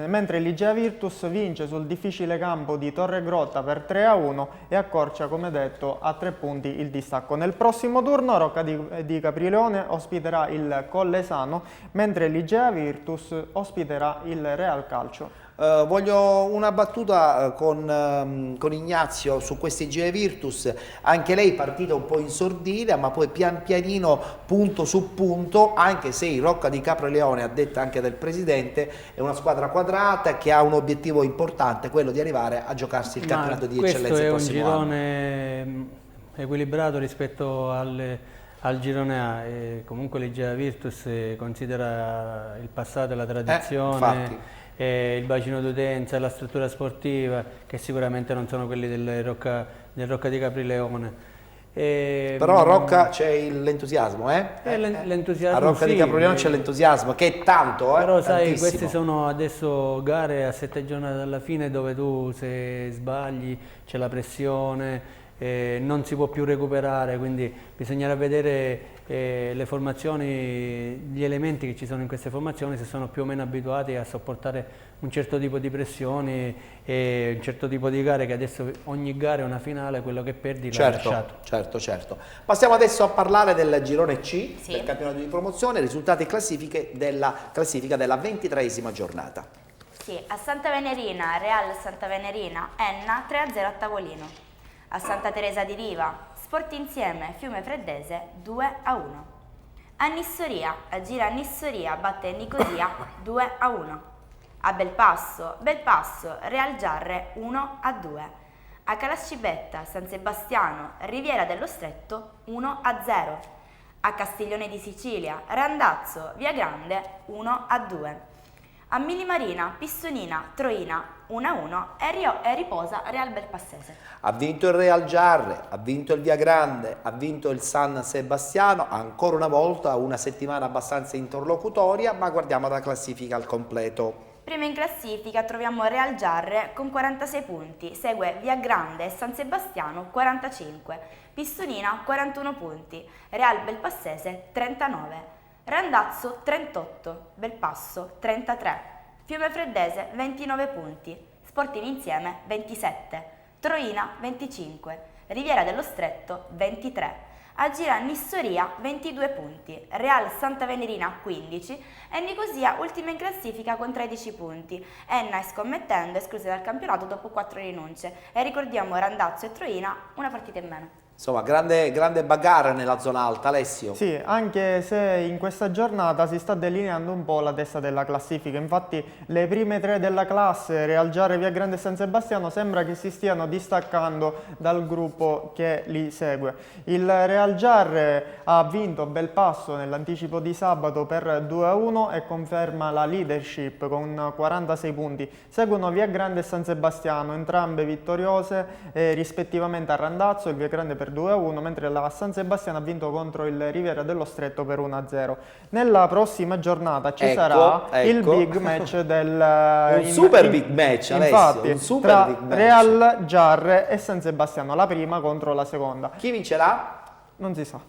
mentre l'Igea Virtus vince sul difficile campo di Torregrotta per 3-1 e accorcia, come detto, a 3 punti il distacco. Nel prossimo turno Rocca di Caprileone ospiterà il Collesano, mentre l'Igea Virtus ospiterà il Real Calcio. Voglio una battuta con Ignazio su questi Igea Virtus. Anche lei partita un po' in sordina, ma poi pian pianino, punto su punto, anche se il Rocca di Caprileone, a detta anche del presidente, è una squadra quadrata che ha un obiettivo importante, quello di arrivare a giocarsi il campionato di eccellenza il prossimo anno. Questo è un girone equilibrato rispetto al girone A, e comunque l'Igea Virtus considera il passato e la tradizione, il bacino d'utenza, la struttura sportiva, che sicuramente non sono quelli del Rocca di Caprileone. Però a Rocca c'è l'entusiasmo, l'entusiasmo, a Rocca di Caprileone c'è l'entusiasmo, che è tanto, però sai, tantissimo. queste sono adesso gare a 7 giornate dalla fine, dove tu, se sbagli, c'è la pressione, non si può più recuperare, quindi bisognerà vedere le formazioni, gli elementi che ci sono in queste formazioni, se sono più o meno abituati a sopportare un certo tipo di pressioni e un certo tipo di gare, che adesso ogni gara è una finale, quello che perdi l'hai lasciato. Certo. Passiamo adesso a parlare del girone C, del campionato di promozione, risultati e classifiche della classifica della 23esima giornata. Sì, a Santa Venerina, Real Santa Venerina, Enna 3-0 a tavolino. A Santa Teresa di Riva, Sport Insieme, Fiume Freddese 2-1. A Nissoria, Gira Nissoria batte Nicosia 2-1. A Belpasso, Real Giarre 1-2. A Calascibetta, San Sebastiano, Riviera dello Stretto 1-0. A Castiglione di Sicilia, Randazzo, Via Grande 1-2. A Milimarina, Pissonina, Troina 1-1 e riposa Real Belpassese. Ha vinto il Real Giarre, ha vinto il Via Grande, ha vinto il San Sebastiano, ancora una volta una settimana abbastanza interlocutoria, ma guardiamo la classifica al completo. Prima in classifica troviamo Real Giarre con 46 punti, segue Via Grande e San Sebastiano 45, Pissonina 41 punti, Real Belpassese 39. Randazzo 38, Belpasso 33, Fiume Freddese 29 punti, Sporting Insieme 27, Troina 25, Riviera dello Stretto 23, Agira Nissoria 22 punti, Real Santa Venerina 15 e Nicosia ultima in classifica con 13 punti. Enna e Scommettendo escluse dal campionato dopo 4 rinunce e ricordiamo Randazzo e Troina una partita in meno. Insomma, grande bagarre nella zona alta, Alessio. Sì, anche se in questa giornata si sta delineando un po' la testa della classifica. Infatti le prime 3 della classe, Real Giarre, Via Grande e San Sebastiano, sembra che si stiano distaccando dal gruppo che li segue. Il Real Giarre ha vinto Belpasso nell'anticipo di sabato per 2-1 e conferma la leadership con 46 punti. Seguono Via Grande e San Sebastiano, entrambe vittoriose rispettivamente a Randazzo, il Via Grande per 2-1, mentre la San Sebastiano ha vinto contro il Riviera dello Stretto per 1-0. Nella prossima giornata ci sarà il big match del... super big match, Alessio, infatti, un super tra big match. Real Giarre e San Sebastiano, la prima contro la seconda. Chi vincerà? Non si sa.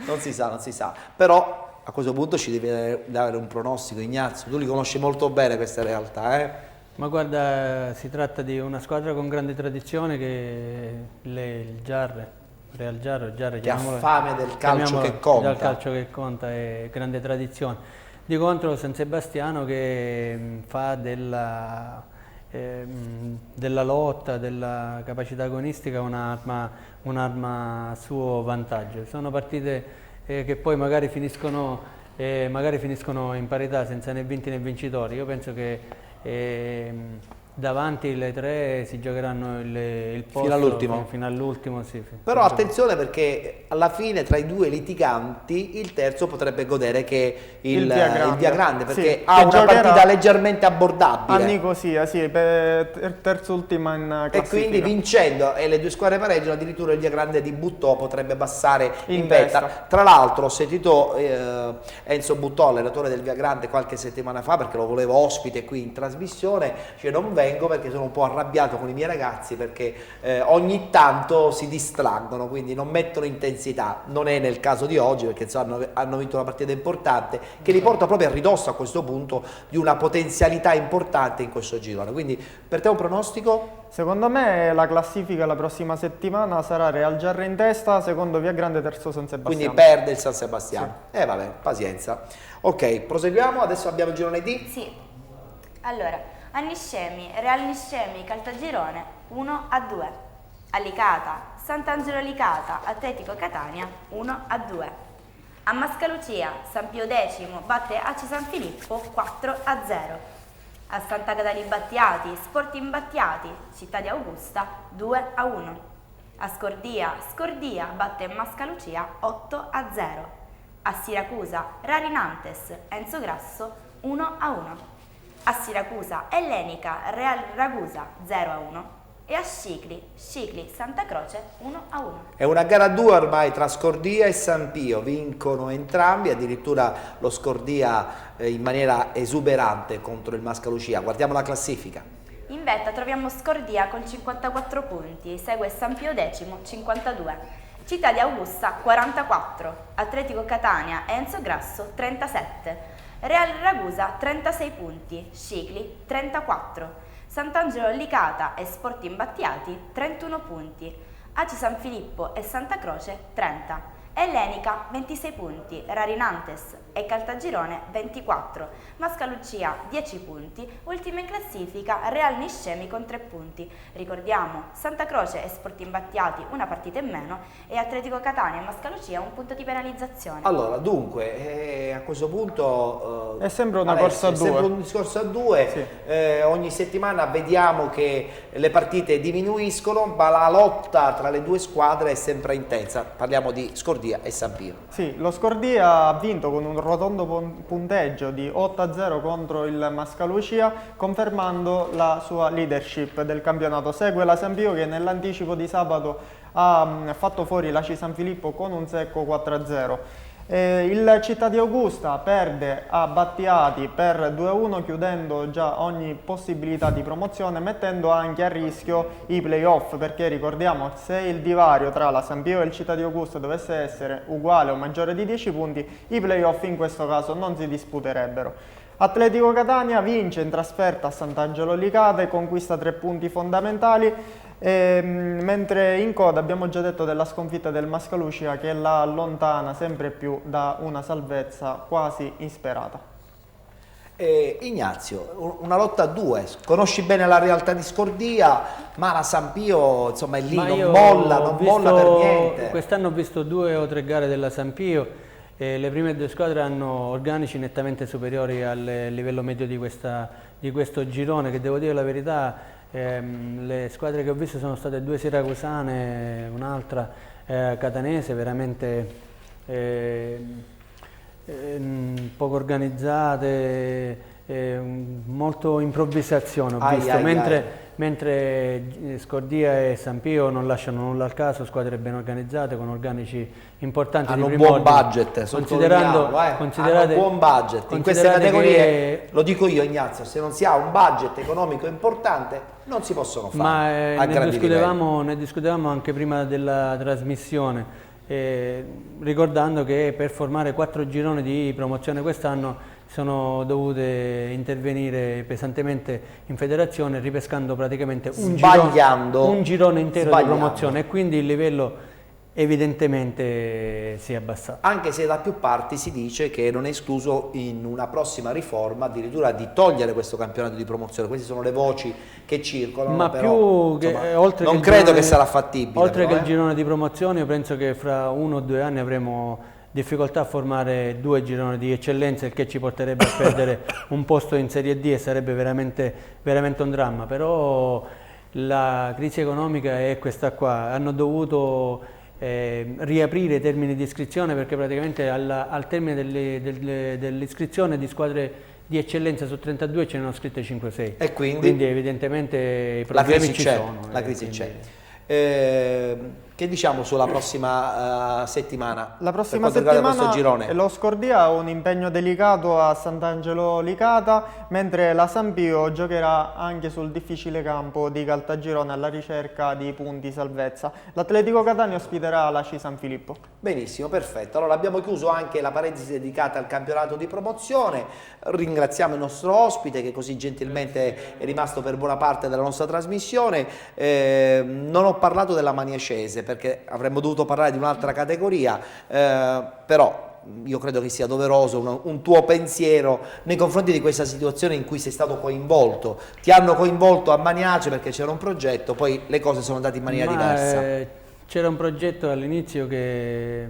Non si sa. Però a questo punto ci deve dare un pronostico, Ignazio. Tu li conosci molto bene queste realtà, Ma guarda, si tratta di una squadra con grande tradizione, che il Giarre, Real Giarre, che ha fame del calcio che conta. Del calcio che conta e grande tradizione. Di contro San Sebastiano, che fa della lotta, della capacità agonistica un'arma a suo vantaggio. Sono partite che poi magari finiscono in parità, senza né vinti né vincitori. Io penso che davanti le 3 si giocheranno il posto Fino all'ultimo? Fino all'ultimo, sì. Però attenzione, perché alla fine tra i due litiganti il terzo potrebbe godere che il Via Grande, perché sì, ha che una giocherà partita leggermente abbordabile. a Nicosia, sì, per terz'ultima in E classifica. quindi vincendo e le due squadre pareggiano, addirittura il Via Grande di Buttò potrebbe passare in vetta. testa. Tra l'altro ho sentito Enzo Buttò, allenatore del Via Grande, qualche settimana fa, perché lo volevo ospite qui in trasmissione, cioè non vengo perché sono un po' arrabbiato con i miei ragazzi, perché ogni tanto si distraggono, quindi non mettono intensità. Non è nel caso di oggi, perché insomma, hanno vinto una partita importante che li porta proprio a ridosso a questo punto di una potenzialità importante in questo girone. Quindi per te un pronostico? Secondo me la classifica la prossima settimana sarà Real Jarre in testa, secondo Via Grande, terzo San Sebastiano. Quindi perde il San Sebastiano. E vabbè, pazienza. Ok, proseguiamo, adesso abbiamo il girone D. Sì. Allora, a Niscemi, Real Niscemi, Caltagirone 1-2. A Licata, Sant'Angelo Licata, Atletico Catania 1-2. A Mascalucia, San Pio X batte AC San Filippo 4-0. A Santa Catalina Battiati, Sporting Battiati, Città di Augusta 2-1. A Scordia batte Mascalucia 8-0. A Siracusa, Rarinantes, Enzo Grasso 1-1. A Siracusa, Ellenica, Real Ragusa 0-1. E a Scicli, Santa Croce 1-1. È una gara a due ormai tra Scordia e San Pio, vincono entrambi, addirittura lo Scordia in maniera esuberante contro il Mascalucia. Guardiamo la classifica. In vetta troviamo Scordia con 54 punti, segue San Pio X 52, Città di Augusta 44, Atletico Catania e Enzo Grasso 37, Real Ragusa 36 punti, Scicli 34, Sant'Angelo Licata e Sporting Battiati 31 punti, AC San Filippo e Santa Croce 30, Ellenica 26 punti, Rarinantes e Caltagirone 24, Mascalucia 10 punti, ultima in classifica Real Niscemi con 3 punti. Ricordiamo Santa Croce e Sporting Battiati una partita in meno e Atletico Catania e Mascalucia un punto di penalizzazione. Allora, dunque, a questo punto è sempre una Alessio, corsa a due. È sempre un discorso a due. Sì. Ogni settimana vediamo che le partite diminuiscono, ma la lotta tra le due squadre è sempre intensa. Parliamo di Scordia e San Pio. Sì, lo Scordia ha vinto con un rotondo punteggio di 8-0 contro il Mascalucia, confermando la sua leadership del campionato. Segue la San Pio che nell'anticipo di sabato ha fatto fuori l'ACI San Filippo con un secco 4-0. Il Città di Augusta perde a Battiati per 2-1, chiudendo già ogni possibilità di promozione, mettendo anche a rischio i playoff, perché ricordiamo, se il divario tra la San Pio e il Città di Augusta dovesse essere uguale o maggiore di 10 punti, i playoff in questo caso non si disputerebbero. Atletico Catania vince in trasferta a Sant'Angelo Licata e conquista 3 punti fondamentali, mentre in coda abbiamo già detto della sconfitta del Mascalucia, che la allontana sempre più da una salvezza quasi insperata. Ignazio, una lotta a due, conosci bene la realtà di Scordia, ma la San Pio insomma è lì, non molla per niente. Quest'anno ho visto 2 o 3 gare della San Pio. Le prime 2 squadre hanno organici nettamente superiori al livello medio di questo girone, che devo dire la verità, le squadre che ho visto sono state 2 siracusane, un'altra catanese, veramente poco organizzate, molto improvvisazione ho visto, mentre Scordia e San Pio non lasciano nulla al caso, squadre ben organizzate con organici importanti. Hanno di un primo buon ordine. budget, considerando hanno un buon budget. In queste categorie, lo dico io Ignazio, se non si ha un budget economico importante non si possono fare. Ma ne discutevamo anche prima della trasmissione, ricordando che per formare 4 gironi di promozione quest'anno sono dovute intervenire pesantemente in federazione, ripescando praticamente un girone intero di promozione, e quindi il livello evidentemente si è abbassato. Anche se da più parti si dice che non è escluso in una prossima riforma addirittura di togliere questo campionato di promozione. Queste sono le voci che circolano, ma però, più che, insomma, oltre non che credo che sarà fattibile. Oltre però, che il girone di promozione, io penso che fra 1 o 2 anni avremo difficoltà a formare 2 gironi di eccellenza, il che ci porterebbe a perdere un posto in Serie D e sarebbe veramente un dramma. Però la crisi economica è questa qua, hanno dovuto riaprire i termini di iscrizione, perché praticamente al termine dell'iscrizione di squadre di eccellenza su 32 ce ne hanno scritte 5-6. E quindi evidentemente i problemi ci sono. La crisi quindi... c'è. Che diciamo sulla prossima settimana? La prossima per quanto riguarda settimana questo girone? lo Scordia ha un impegno delicato a Sant'Angelo Licata, mentre la San Pio giocherà anche sul difficile campo di Caltagirone alla ricerca di punti salvezza. L'Atletico Catania ospiterà l'ACI San Filippo. Benissimo, perfetto. Allora abbiamo chiuso anche la parentesi dedicata al campionato di promozione. Ringraziamo il nostro ospite che così gentilmente è rimasto per buona parte della nostra trasmissione. Non ho parlato della Maniacese perché avremmo dovuto parlare di un'altra categoria, però io credo che sia doveroso un tuo pensiero nei confronti di questa situazione in cui sei stato coinvolto. Ti hanno coinvolto a Maniace perché c'era un progetto, poi le cose sono andate in maniera diversa. C'era un progetto all'inizio che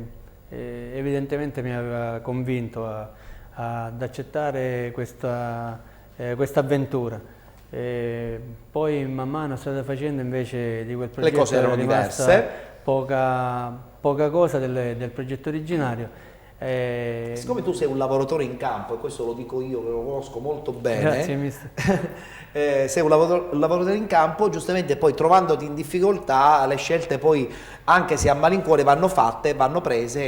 evidentemente mi aveva convinto ad accettare questa avventura. Poi man mano strada facendo invece di quel progetto le cose erano diverse, poca cosa del progetto originario. Siccome tu sei un lavoratore in campo, e questo lo dico io che lo conosco molto bene, grazie mister. Sei un lavoratore in campo, giustamente poi trovandoti in difficoltà le scelte poi anche se a malincuore vanno fatte, vanno prese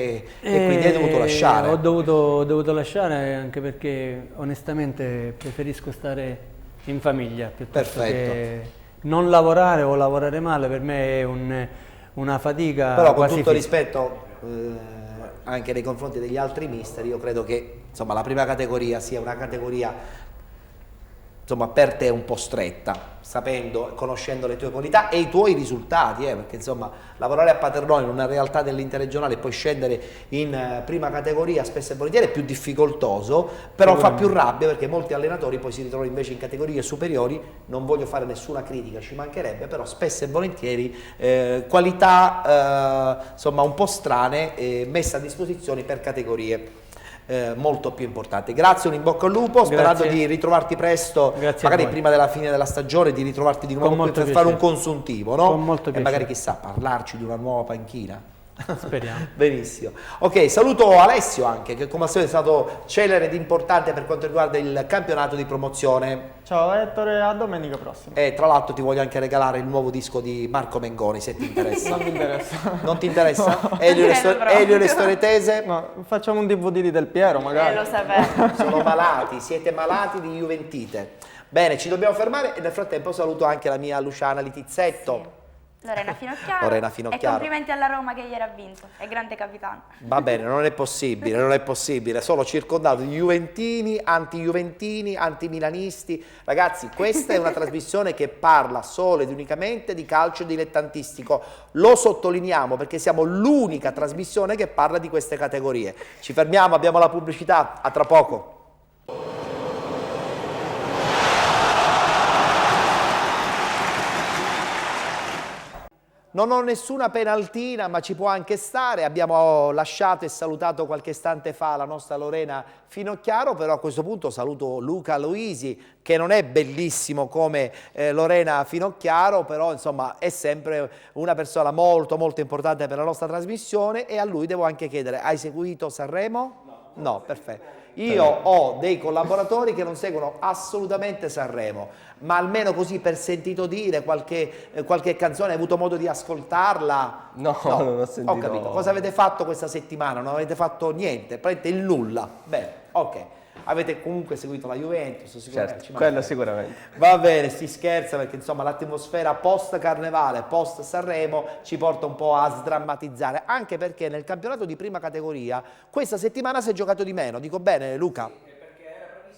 e quindi hai dovuto lasciare. Ho dovuto lasciare anche perché onestamente preferisco stare in famiglia piuttosto che non lavorare o lavorare male. Per me è una fatica. Però con quasi tutto fisica. rispetto anche nei confronti degli altri mister, io credo che insomma la prima categoria sia una categoria insomma per te un po' stretta, sapendo, conoscendo le tue qualità e i tuoi risultati, perché insomma lavorare a Paternò in una realtà dell'interregionale e poi scendere in prima categoria spesso e volentieri è più difficoltoso, però fa più rabbia perché molti allenatori poi si ritrovano invece in categorie superiori. Non voglio fare nessuna critica, ci mancherebbe, però spesso e volentieri qualità insomma un po' strane messe a disposizione per categorie molto più importante. Grazie, un in bocca al lupo, sperando di ritrovarti presto, magari prima della fine della stagione, di ritrovarti di nuovo qui per fare un consuntivo, no? Con molto piacere. E magari chissà, parlarci di una nuova panchina. Speriamo. Benissimo. Ok, saluto Alessio anche, che come al solito è stato celere ed importante per quanto riguarda il campionato di promozione. Ciao Ettore, a domenica prossima. E tra l'altro ti voglio anche regalare il nuovo disco di Marco Mengoni, se ti interessa. Non mi interessa. Non ti interessa? No. Elio e le storie tese? No, facciamo un DVD di Del Piero magari. Lo sapevo. Sono malati, siete malati di Juventite. Bene, ci dobbiamo fermare e nel frattempo saluto anche la mia Luciana Litizzetto. Sì. Lorena Finocchiaro. E complimenti alla Roma che ieri ha vinto, è grande capitano. Va bene, non è possibile, sono circondato di juventini, anti-juventini, anti-milanisti. Ragazzi, questa è una trasmissione che parla solo ed unicamente di calcio dilettantistico. Lo sottolineiamo perché siamo l'unica trasmissione che parla di queste categorie. Ci fermiamo, abbiamo la pubblicità, a tra poco. Non ho nessuna penaltina, ma ci può anche stare. Abbiamo lasciato e salutato qualche istante fa la nostra Lorena Finocchiaro, però a questo punto saluto Luca Luisi, che non è bellissimo come Lorena Finocchiaro, però insomma è sempre una persona molto molto importante per la nostra trasmissione, e a lui devo anche chiedere: hai seguito Sanremo? No, perfetto. Io ho dei collaboratori che non seguono assolutamente Sanremo, ma almeno così per sentito dire qualche canzone, hai avuto modo di ascoltarla? No, non ho sentito. Ho capito. Cosa avete fatto questa settimana? Non avete fatto niente, prendete il nulla. Bene, ok. Avete comunque seguito la Juventus, sicuramente. Certo, quello sicuramente. Va bene, si scherza perché insomma l'atmosfera post carnevale, post Sanremo ci porta un po' a sdrammatizzare, anche perché nel campionato di prima categoria questa settimana si è giocato di meno. Dico bene, Luca?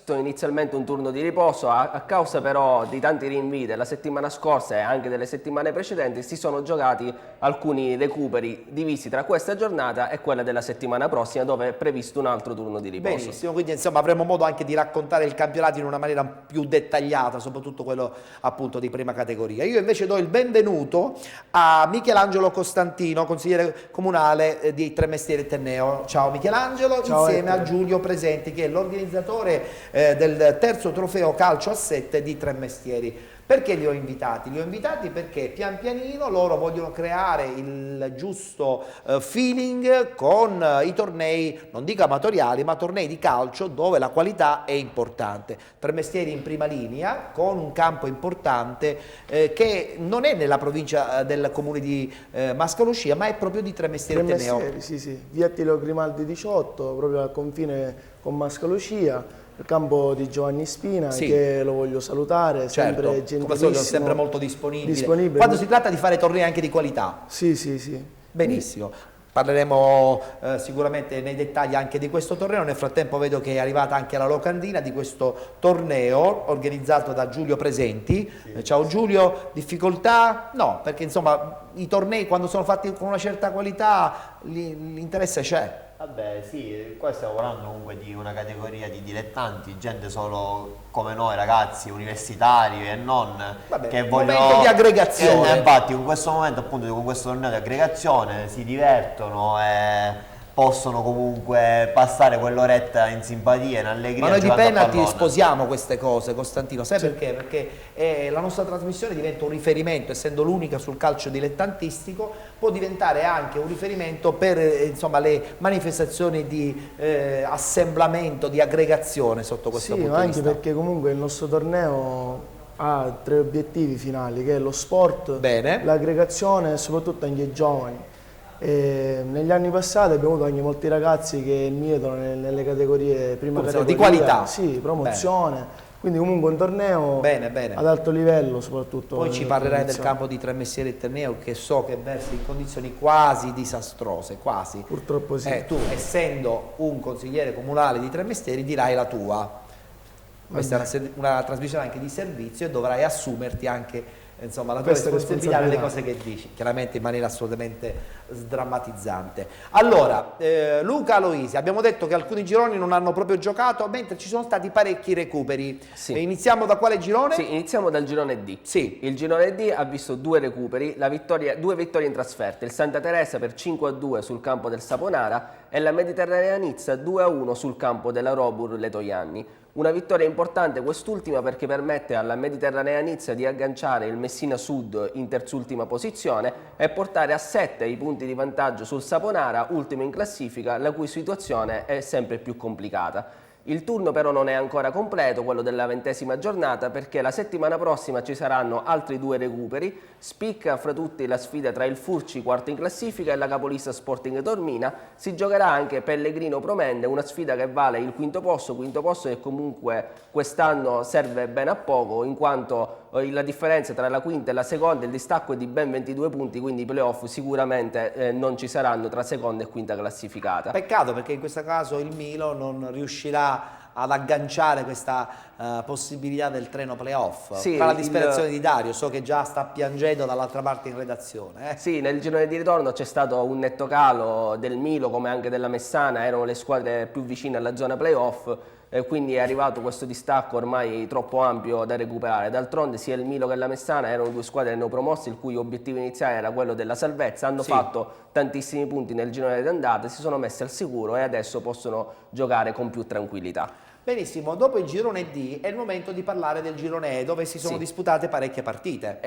previsto inizialmente un turno di riposo, a causa però di tanti rinvii della settimana scorsa e anche delle settimane precedenti si sono giocati alcuni recuperi divisi tra questa giornata e quella della settimana prossima, dove è previsto un altro turno di riposo. Benissimo, quindi insomma avremo modo anche di raccontare il campionato in una maniera più dettagliata, soprattutto quello appunto di prima categoria. Io invece do il benvenuto a Michelangelo Costantino, consigliere comunale di Tremestieri e Tenneo. Ciao Michelangelo, Ciao, insieme a Giulio Presenti, che è l'organizzatore del terzo trofeo calcio a 7 di Tremestieri. Perché li ho invitati? Li ho invitati perché pian pianino loro vogliono creare il giusto feeling con i tornei, non dico amatoriali, ma tornei di calcio dove la qualità è importante. Tremestieri in prima linea, con un campo importante che non è nella provincia del comune di Mascalucia, ma è proprio di Tremestieri e Tenneo. Sì, via Attilio Grimaldi 18, proprio al confine con Mascalucia. Il campo di Giovanni Spina, sì, che lo voglio salutare, sempre gentilissimo. Come solito, sempre molto disponibile. Quando si tratta di fare tornei anche di qualità. Sì. Benissimo. Parleremo sicuramente nei dettagli anche di questo torneo. Nel frattempo vedo che è arrivata anche la locandina di questo torneo organizzato da Giulio Presenti. Ciao Giulio, difficoltà? No, perché insomma i tornei quando sono fatti con una certa qualità l'interesse c'è. Vabbè sì, qua stiamo parlando comunque di una categoria di dilettanti, gente solo come noi ragazzi, universitari e non. Vabbè, che un vogliono... momento di aggregazione. Infatti in questo momento appunto con questo torneo di aggregazione si divertono e possono comunque passare quell'oretta in simpatia, in allegria. Ma noi di giocando a Penalty pallone. sposiamo queste cose, Costantino, sai perché? Perché la nostra trasmissione diventa un riferimento, essendo l'unica sul calcio dilettantistico, può diventare anche un riferimento per insomma, le manifestazioni di assemblamento, di aggregazione sotto questo punto di vista. Anche perché comunque il nostro torneo ha 3 obiettivi finali, che è lo sport, l'aggregazione e soprattutto anche i giovani. E negli anni passati abbiamo avuto anche molti ragazzi che militano nelle categorie prima categoria, di qualità, sì, promozione, quindi comunque un torneo ad alto livello soprattutto. Poi ci parlerai del campo di Tremestieri e Tenneo, che so che versa in condizioni quasi disastrose, quasi. Purtroppo sì. Tu essendo un consigliere comunale di Tremestieri dirai la tua. Questa è una trasmissione anche di servizio e dovrai assumerti anche insomma, la tua responsabilità nelle cose che dici, chiaramente in maniera assolutamente sdrammatizzante. Allora, Luca Aloisi, abbiamo detto che alcuni gironi non hanno proprio giocato, mentre ci sono stati parecchi recuperi. Sì. Iniziamo da quale girone? Sì, iniziamo dal girone D. Sì. Il girone D ha visto 2 recuperi, due vittorie in trasferta, il Santa Teresa per 5-2 sul campo del Saponara e la Mediterranea Nizza 2-1 sul campo della Robur Letojanni. Una vittoria importante quest'ultima perché permette alla Mediterranea Nizza di agganciare il Messina Sud in terzultima posizione e portare a 7 i punti di vantaggio sul Saponara, ultimo in classifica, la cui situazione è sempre più complicata. Il turno però non è ancora completo, quello della 20ª giornata, perché la settimana prossima ci saranno altri 2 recuperi. Spicca fra tutti la sfida tra il Furci, quarto in classifica, e la capolista Sporting Tormina. Si giocherà anche Pellegrino Promende, una sfida che vale il quinto posto che comunque quest'anno serve ben a poco, in quanto la differenza tra la quinta e la seconda, il distacco è di ben 22 punti, quindi i playoff sicuramente non ci saranno tra seconda e quinta classificata. Peccato, perché in questo caso il Milo non riuscirà ad agganciare questa possibilità del treno playoff. Sì, tra la disperazione di Dario, so che già sta piangendo dall'altra parte in redazione. Sì, nel girone di ritorno c'è stato un netto calo del Milo come anche della Messana, erano le squadre più vicine alla zona playoff. Quindi è arrivato questo distacco ormai troppo ampio da recuperare. D'altronde sia il Milo che la Messana erano 2 squadre neopromosse, il cui obiettivo iniziale era quello della salvezza, hanno fatto tantissimi punti nel girone d'andata, si sono messi al sicuro e adesso possono giocare con più tranquillità. Benissimo, dopo il girone D è il momento di parlare del girone E, dove si sono disputate parecchie partite.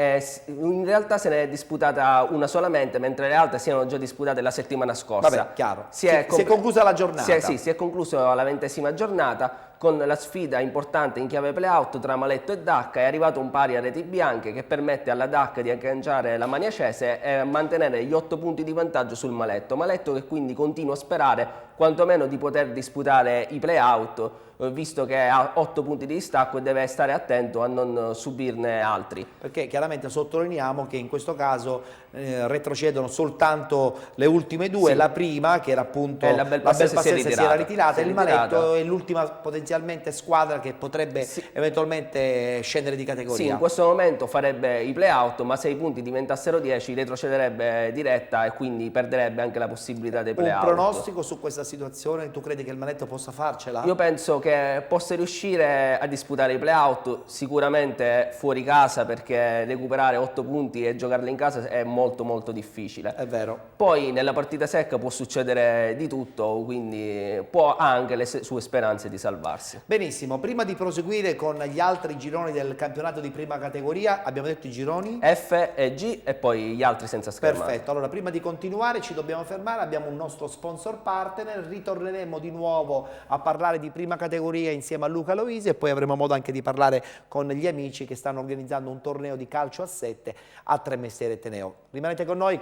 In realtà se ne è disputata una solamente, mentre le altre si erano già disputate la settimana scorsa. Vabbè, chiaro. Si è conclusa la giornata. Si è conclusa la 20ª giornata con la sfida importante in chiave play-out tra Maletto e Dacca. È arrivato un pari a reti bianche che permette alla Dacca di agganciare la Maniacese e mantenere gli 8 punti di vantaggio sul Maletto. Maletto che quindi continua a sperare quantomeno di poter disputare i play-out, visto che ha 8 punti di distacco e deve stare attento a non subirne altri. Perché chiaramente sottolineiamo che in questo caso retrocedono soltanto le ultime 2, la prima che era appunto la Belpassese si era ritirata, e il Maletto è l'ultima potenziale potenzialmente squadra che potrebbe eventualmente scendere di categoria. Sì, in questo momento farebbe i play-out, ma se i punti diventassero 10 retrocederebbe diretta e quindi perderebbe anche la possibilità dei play-out. Un pronostico su questa situazione? Tu credi che il Manetto possa farcela? Io penso che possa riuscire a disputare i play-out, sicuramente fuori casa, perché recuperare 8 punti e giocarli in casa è molto molto difficile. È vero. Poi nella partita secca può succedere di tutto, quindi ha anche le sue speranze di salvarsi. Benissimo, prima di proseguire con gli altri gironi del campionato di prima categoria, abbiamo detto i gironi? F e G e poi gli altri senza schermate. Perfetto, allora prima di continuare ci dobbiamo fermare, abbiamo un nostro sponsor partner, ritorneremo di nuovo a parlare di prima categoria insieme a Luca Loisi e poi avremo modo anche di parlare con gli amici che stanno organizzando un torneo di calcio a 7 a Tremestieri Ateneo. Rimanete con noi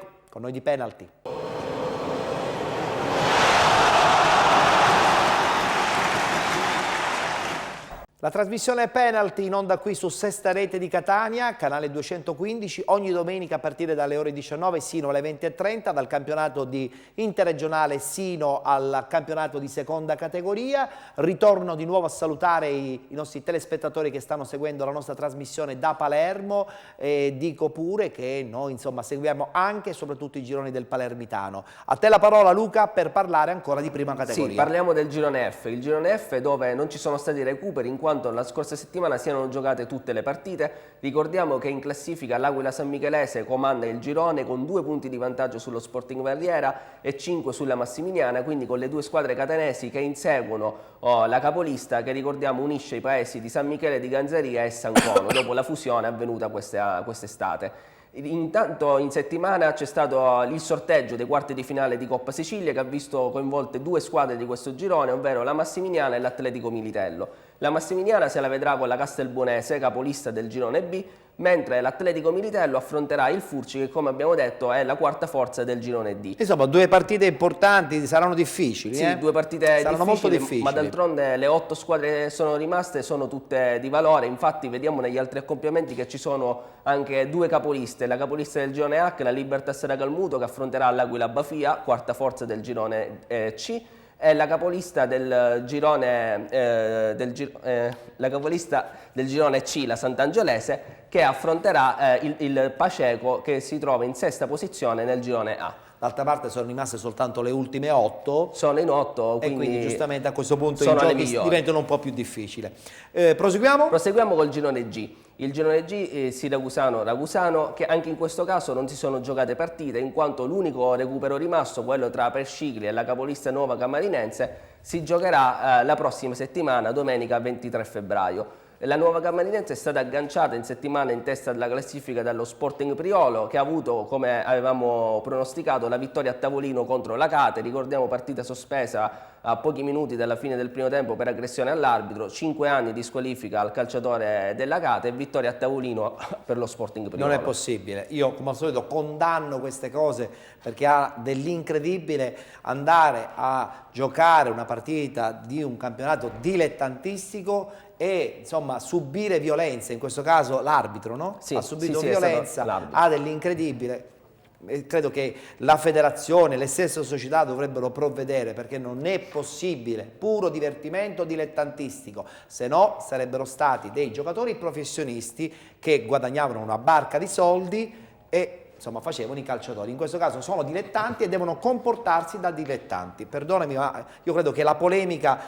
di Penalty. La trasmissione Penalty in onda qui su Sesta Rete di Catania, canale 215, ogni domenica a partire dalle ore 19 sino alle 20:30, dal campionato di interregionale sino al campionato di seconda categoria. Ritorno di nuovo a salutare i nostri telespettatori che stanno seguendo la nostra trasmissione da Palermo e dico pure che noi insomma seguiamo anche e soprattutto i gironi del palermitano. A te la parola Luca per parlare ancora di prima categoria. Sì, parliamo del girone F, il girone F dove non ci sono stati recuperi in quanto la scorsa settimana si erano giocate tutte le partite. Ricordiamo che in classifica l'Aquila San Michelese comanda il girone con 2 punti di vantaggio sullo Sporting Verriera e 5 sulla Massimiliana, quindi con le 2 squadre catanesi che inseguono la capolista che ricordiamo unisce i paesi di San Michele di Ganzeria e San Cono dopo la fusione avvenuta quest'estate. Intanto in settimana c'è stato il sorteggio dei quarti di finale di Coppa Sicilia che ha visto coinvolte 2 squadre di questo girone, ovvero la Massimiliana e l'Atletico Militello. La Massimiliana se la vedrà con la Castelbuonese, capolista del girone B, mentre l'Atletico Militello affronterà il Furci che, come abbiamo detto, è la quarta forza del girone D. Insomma, 2 partite importanti, saranno difficili. Sì, 2 partite saranno molto difficili. Ma d'altronde le 8 squadre che sono rimaste sono tutte di valore. Infatti vediamo negli altri accoppiamenti che ci sono anche 2 capoliste. La capolista del girone H, la Libertas Racalmuto, che affronterà l'Aquila Bafia, quarta forza del girone C, è la capolista del girone C, la Sant'Angiolese, che affronterà il Paceco che si trova in sesta posizione nel girone A. D'altra parte sono rimaste soltanto le ultime 8. Sono in 8, e quindi giustamente a questo punto i giochi diventano un po' più difficili. Proseguiamo? Proseguiamo col girone G. Il girone G, Siracusano-Ragusano, che anche in questo caso non si sono giocate partite, in quanto l'unico recupero rimasto, quello tra Perscicli e la capolista Nuova Camarinense, si giocherà la prossima settimana, domenica 23 febbraio. La Nuova Camarinense è stata agganciata in settimana in testa della classifica dallo Sporting Priolo, che ha avuto, come avevamo pronosticato, la vittoria a tavolino contro la Cate. Ricordiamo partita sospesa a pochi minuti dalla fine del primo tempo per aggressione all'arbitro, 5 anni di squalifica al calciatore della Cate e vittoria a tavolino per lo Sporting Priolo. Non è possibile, io come al solito condanno queste cose perché ha dell'incredibile andare a giocare una partita di un campionato dilettantistico e insomma subire violenza, in questo caso l'arbitro, no? Sì, ha subito sì, violenza, ha dell'incredibile. Credo che la federazione, le stesse società dovrebbero provvedere perché non è possibile, puro divertimento dilettantistico, se no sarebbero stati dei giocatori professionisti che guadagnavano una barca di soldi e insomma facevano i calciatori. In questo caso sono dilettanti e devono comportarsi da dilettanti. Perdonami, ma io credo che la polemica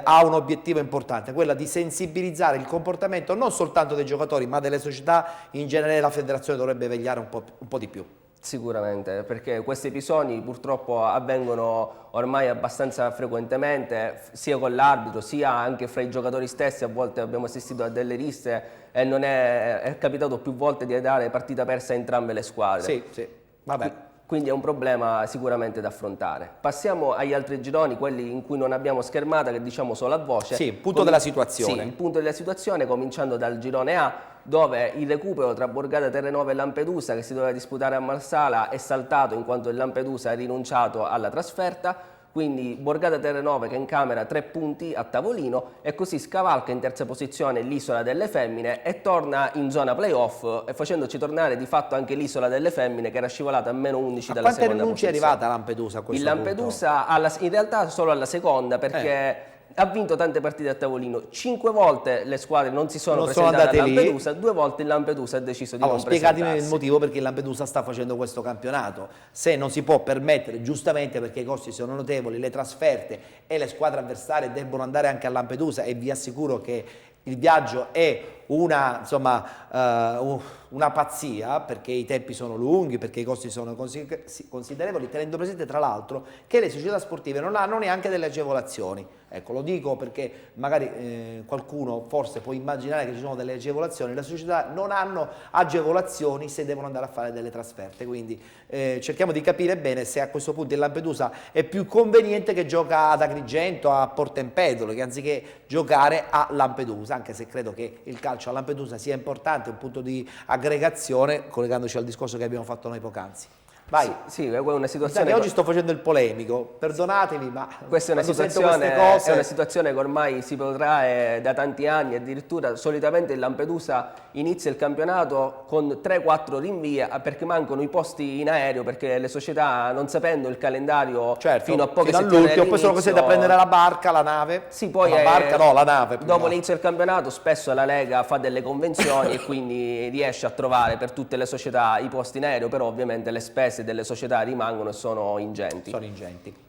ha un obiettivo importante, quella di sensibilizzare il comportamento non soltanto dei giocatori ma delle società, in genere la federazione dovrebbe vegliare un po' di più. Sicuramente, perché questi episodi purtroppo avvengono ormai abbastanza frequentemente, sia con l'arbitro sia anche fra i giocatori stessi. A volte abbiamo assistito a delle risse e non è capitato più volte di dare partita persa a entrambe le squadre. Sì, sì, vabbè. Quindi è un problema sicuramente da affrontare. Passiamo agli altri gironi, quelli in cui non abbiamo schermata, che diciamo solo a voce. Sì, il punto della situazione. Sì, il punto della situazione, cominciando dal girone A, dove il recupero tra Borgata Terranova e Lampedusa, che si doveva disputare a Marsala, è saltato in quanto il Lampedusa ha rinunciato alla trasferta. Quindi Borgata Terranova che incamera 3 punti a tavolino e così scavalca in terza posizione l'Isola delle Femmine e torna in zona playoff, facendoci tornare di fatto anche l'Isola delle Femmine che era scivolata a meno 11 dalla seconda posizione. Quante rinunce è arrivata a Lampedusa a questo Lampedusa in realtà solo alla seconda, perché ha vinto tante partite a tavolino, 5 volte le squadre non si sono presentate a Lampedusa, 2 volte il Lampedusa ha deciso di non presentarsi. Spiegatemi il motivo perché il Lampedusa sta facendo questo campionato, se non si può permettere, giustamente perché i costi sono notevoli, le trasferte e le squadre avversarie debbono andare anche a Lampedusa, e vi assicuro che il viaggio è una pazzia, perché i tempi sono lunghi, perché i costi sono considerevoli, tenendo presente tra l'altro che le società sportive non hanno neanche delle agevolazioni. Ecco, lo dico perché magari qualcuno forse può immaginare che ci sono delle agevolazioni, le società non hanno agevolazioni se devono andare a fare delle trasferte, quindi cerchiamo di capire bene se a questo punto il Lampedusa è più conveniente che gioca ad Agrigento, a Porto Empedocle, che anziché giocare a Lampedusa, anche se credo che il calcio a Lampedusa sia importante, un punto di aggregazione, collegandoci al discorso che abbiamo fatto noi poc'anzi. Vai. Sì, è una situazione. Oggi sto facendo il polemico, perdonatemi, ma questa è una situazione che ormai si protrae da tanti anni. Addirittura solitamente il Lampedusa inizia il campionato con 3-4 rinvii perché mancano i posti in aereo, perché le società, non sapendo il calendario, fino a poche settimane poi sono costrette a prendere la barca, la nave. Sì, poi la nave. Dopo l'inizio del campionato spesso la Lega fa delle convenzioni e quindi riesce a trovare per tutte le società i posti in aereo, però ovviamente le spese delle società rimangono e sono ingenti.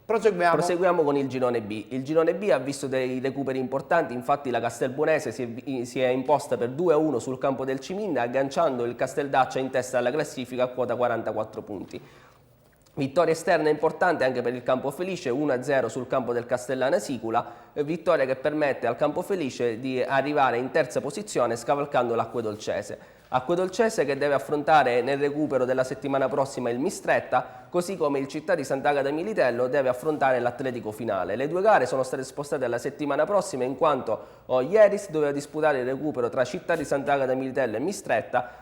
Proseguiamo con il girone B. Il girone B ha visto dei recuperi importanti, infatti la Castelbuonese si è imposta per 2-1 sul campo del Ciminna, agganciando il Casteldaccia in testa alla classifica a quota 44 punti. Vittoria esterna importante anche per il Campofelice, 1-0 sul campo del Castellana Sicula, vittoria che permette al Campofelice di arrivare in terza posizione scavalcando l'Acquedolcese. Acquedolcese che deve affrontare nel recupero della settimana prossima il Mistretta, così come il Città di Sant'Agata Militello deve affrontare l'Atletico Finale. Le due gare sono state spostate alla settimana prossima in quanto ieri si doveva disputare il recupero tra Città di Sant'Agata Militello e Mistretta,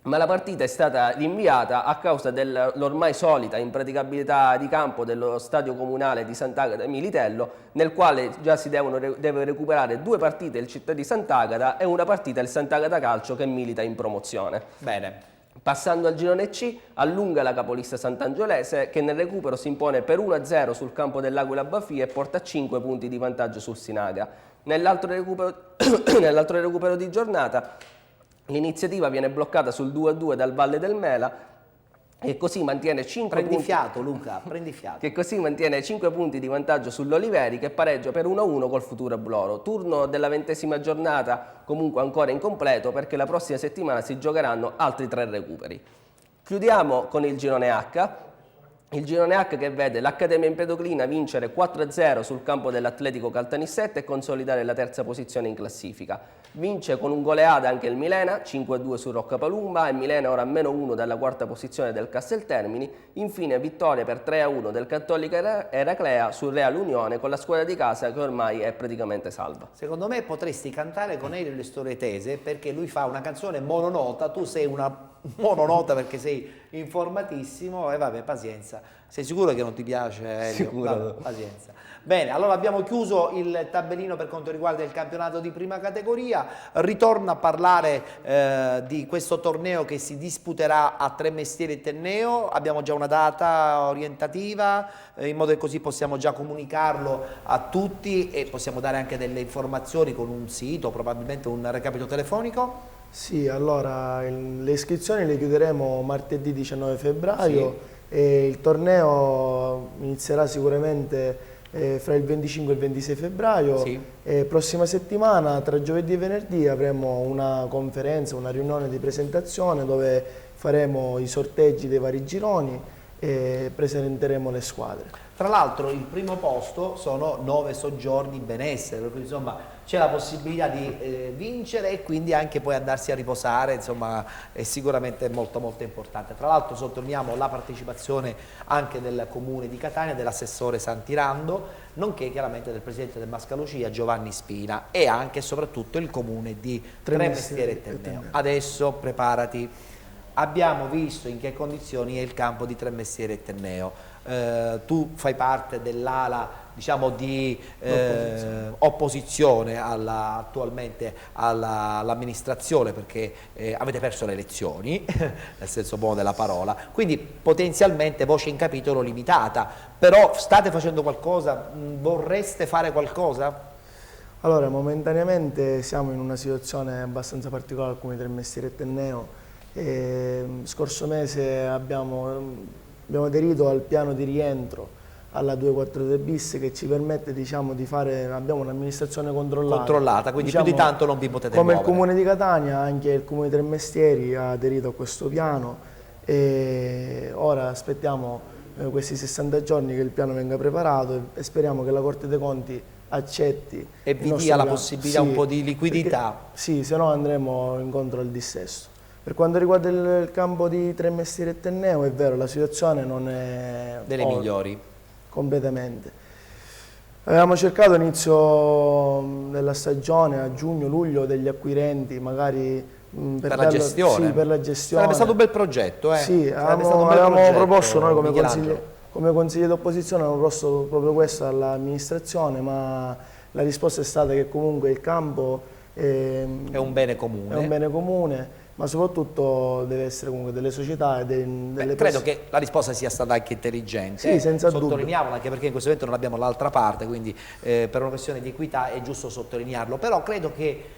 ma la partita è stata rinviata a causa dell'ormai solita impraticabilità di campo dello stadio comunale di Sant'Agata Militello, nel quale già deve recuperare 2 partite il Città di Sant'Agata e una partita il Sant'Agata Calcio che milita in promozione. Bene. Passando al girone C, allunga la capolista Sant'Angiolese che nel recupero si impone per 1-0 sul campo dell'Aquila Bafì e porta 5 punti di vantaggio sul Sinaga. Nell'altro recupero di giornata l'iniziativa viene bloccata sul 2-2 dal Valle del Mela e così mantiene 5 punti. Fiato, Luca, prendi fiato. Che così mantiene 5 punti di vantaggio sull'Oliveri che pareggia per 1-1 col Futura Bloro. Turno della 20ª giornata comunque ancora incompleto perché la prossima settimana si giocheranno altri 3 recuperi. Chiudiamo con il girone H. Il girone H che vede l'Accademia Empedoclina vincere 4-0 sul campo dell'Atletico Caltanissetta e consolidare la terza posizione in classifica. Vince con un goleada anche il Milena, 5-2 su Roccapalumba e Milena ora a -1 dalla quarta posizione del Casteltermini. Infine vittoria per 3-1 del Cattolica Eraclea sul Real Unione con la squadra di casa che ormai è praticamente salva. Secondo me potresti cantare con Elio le storie tese perché lui fa una canzone mononota, tu sei una mononota perché sei informatissimo e vabbè, pazienza. Sei sicuro che non ti piace, Elio? Sicuro. Vabbè, pazienza. Bene, allora abbiamo chiuso il tabellino per quanto riguarda il campionato di prima categoria. Ritorno a parlare di questo torneo che si disputerà a Tremestieri e Tenneo. Abbiamo già una data orientativa, in modo che così possiamo già comunicarlo a tutti e possiamo dare anche delle informazioni con un sito, probabilmente un recapito telefonico. Sì, allora le iscrizioni le chiuderemo martedì 19 febbraio e il torneo inizierà sicuramente fra il 25 e il 26 febbraio. E prossima settimana, tra giovedì e venerdì, avremo una conferenza, una riunione di presentazione dove faremo i sorteggi dei vari gironi e presenteremo le squadre. Tra l'altro il primo posto sono 9 soggiorni benessere, per cui insomma c'è la possibilità di vincere e quindi anche poi andarsi a riposare, insomma è sicuramente molto molto importante. Tra l'altro sottolineiamo la partecipazione anche del Comune di Catania, dell'assessore Santirando, nonché chiaramente del Presidente del Mascalucia Giovanni Spina e anche e soprattutto il Comune di Tremestieri e Tenneo. Adesso preparati. abbiamo visto in che condizioni è il campo di Tremestieri e Tenneo. Tu fai parte dell'ala, diciamo, di opposizione attualmente all'amministrazione, perché avete perso le elezioni, nel senso buono della parola, quindi potenzialmente voce in capitolo limitata, però state facendo qualcosa? Vorreste fare qualcosa? Allora, momentaneamente siamo in una situazione abbastanza particolare al Comune Tremestieri e Tenneo. Scorso mese abbiamo aderito al piano di rientro alla 242 bis che ci permette, diciamo, di fare, abbiamo un'amministrazione controllata, quindi diciamo, più di tanto non vi potete come muovere. il Comune di Catania, anche il Comune Tremestieri ha aderito a questo piano e ora aspettiamo questi 60 giorni che il piano venga preparato e speriamo che la Corte dei Conti accetti e vi dia la possibilità, sì, un po' di liquidità. Perché, sì, se no andremo incontro al dissesto. Per quanto riguarda il campo di Tremestieri e Tenneo, è vero, la situazione non è delle migliori. Completamente. Avevamo cercato all'inizio della stagione, a giugno-luglio, degli acquirenti, magari per la gestione. Sì, per la gestione. Sarebbe stato un bel progetto, eh? Sì, avevamo proposto noi come consigliere d'opposizione, abbiamo proposto proprio questo all'amministrazione, ma la risposta è stata che comunque il campo è un bene comune. È un bene comune, ma soprattutto deve essere comunque delle società e delle credo che la risposta sia stata anche intelligente. Sì, senza dubbio. Sottolineiamola, anche perché in questo momento non abbiamo l'altra parte, quindi per una questione di equità è giusto sottolinearlo, però credo che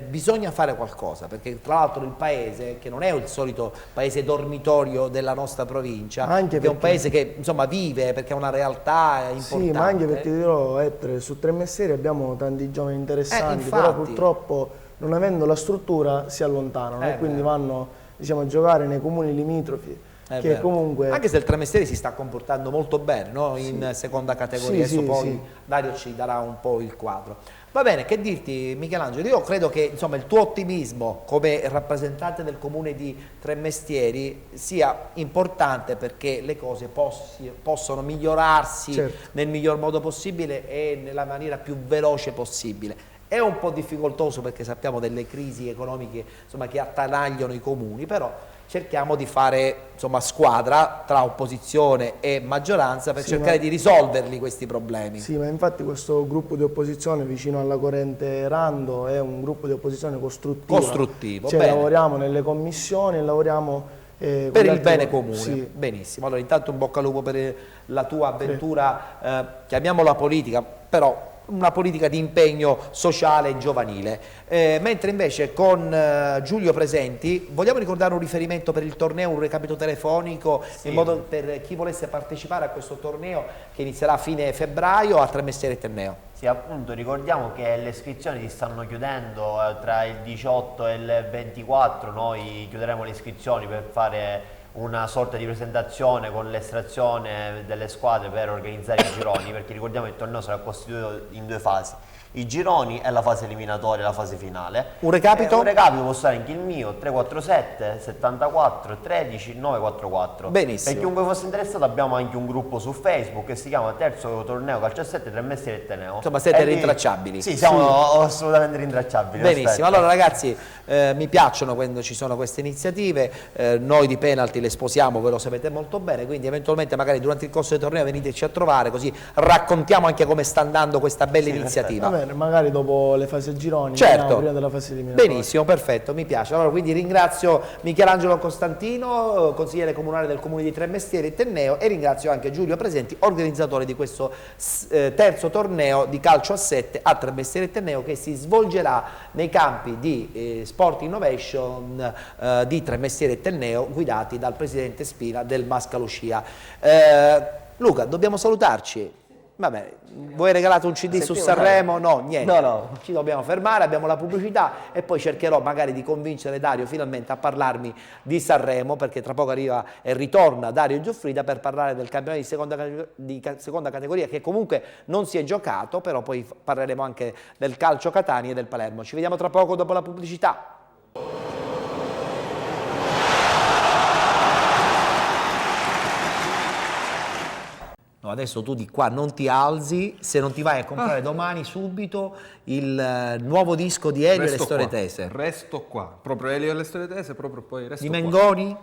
bisogna fare qualcosa, perché tra l'altro il paese, che non è il solito paese dormitorio della nostra provincia, anche è un paese che insomma vive, perché è una realtà importante. Sì, ma anche perché ti dirò, Ettore, su Tremestieri abbiamo tanti giovani interessanti, però purtroppo non avendo la struttura si allontanano e quindi vanno, diciamo, a giocare nei comuni limitrofi. Che comunque... Anche se il Tremestieri si sta comportando molto bene, no? In seconda categoria, adesso poi Dario ci darà un po' il quadro. Va bene, che dirti Michelangelo, io credo che insomma, il tuo ottimismo come rappresentante del comune di Tremestieri sia importante, perché le cose possono migliorarsi nel miglior modo possibile e nella maniera più veloce possibile. È un po' difficoltoso perché sappiamo delle crisi economiche, insomma, che attanagliano i comuni, però cerchiamo di fare, insomma, squadra tra opposizione e maggioranza per cercare di risolverli questi problemi. Sì, ma infatti questo gruppo di opposizione vicino alla corrente Rando è un gruppo di opposizione costruttivo. Cioè, lavoriamo nelle commissioni e lavoriamo per il bene comune. Sì. Benissimo, allora intanto un bocca al lupo per la tua avventura, chiamiamola politica, però una politica di impegno sociale e giovanile. Mentre invece con Giulio Presenti vogliamo ricordare un riferimento per il torneo, un recapito telefonico, in modo per chi volesse partecipare a questo torneo che inizierà a fine febbraio a Tremestieri e Tenneo. Sì, appunto, ricordiamo che le iscrizioni si stanno chiudendo tra il 18 e il 24, noi chiuderemo le iscrizioni per fare una sorta di presentazione con l'estrazione delle squadre per organizzare i gironi, perché ricordiamo che il torneo sarà costituito in due fasi: i gironi e la fase eliminatoria, la fase finale. Un recapito? Un recapito può stare anche il mio, 347 74 13 944. Benissimo. Per chiunque fosse interessato abbiamo anche un gruppo su Facebook che si chiama Terzo Torneo Calcio a 7 Tremestieri e Tenneo. Insomma, siete rintracciabili. Sì, siamo assolutamente rintracciabili. Benissimo, aspetta. allora ragazzi, mi piacciono quando ci sono queste iniziative, noi di penalty le sposiamo, ve lo sapete molto bene, quindi eventualmente magari durante il corso del torneo veniteci a trovare, così raccontiamo anche come sta andando questa bella iniziativa. Va bene, magari dopo le fasi a gironi, certo, prima della fase eliminatoria. Benissimo, perfetto, mi piace. Allora quindi ringrazio Michelangelo Costantino, consigliere comunale del comune di Tremestieri e Tenneo, e ringrazio anche Giulio Presenti, organizzatore di questo terzo torneo di calcio a 7 a Tremestieri e Tenneo, che si svolgerà nei campi di Sport Innovation di Tremestieri e Tenneo, guidati dal presidente Spina del Mascalucia. Luca, dobbiamo salutarci. Vabbè, voi regalate un CD su Sanremo? No, niente. No. Ci dobbiamo fermare, abbiamo la pubblicità e poi cercherò magari di convincere Dario finalmente a parlarmi di Sanremo, perché tra poco arriva e ritorna Dario Gioffrida per parlare del campionato di seconda categoria, che comunque non si è giocato, però poi parleremo anche del calcio Catania e del Palermo. Ci vediamo tra poco dopo la pubblicità. adesso tu di qua non ti alzi se non ti vai a comprare domani subito il nuovo disco di Elio e le storie tese. Resto qua, proprio Elio e le storie tese, proprio poi resto Di qua. Mengoni?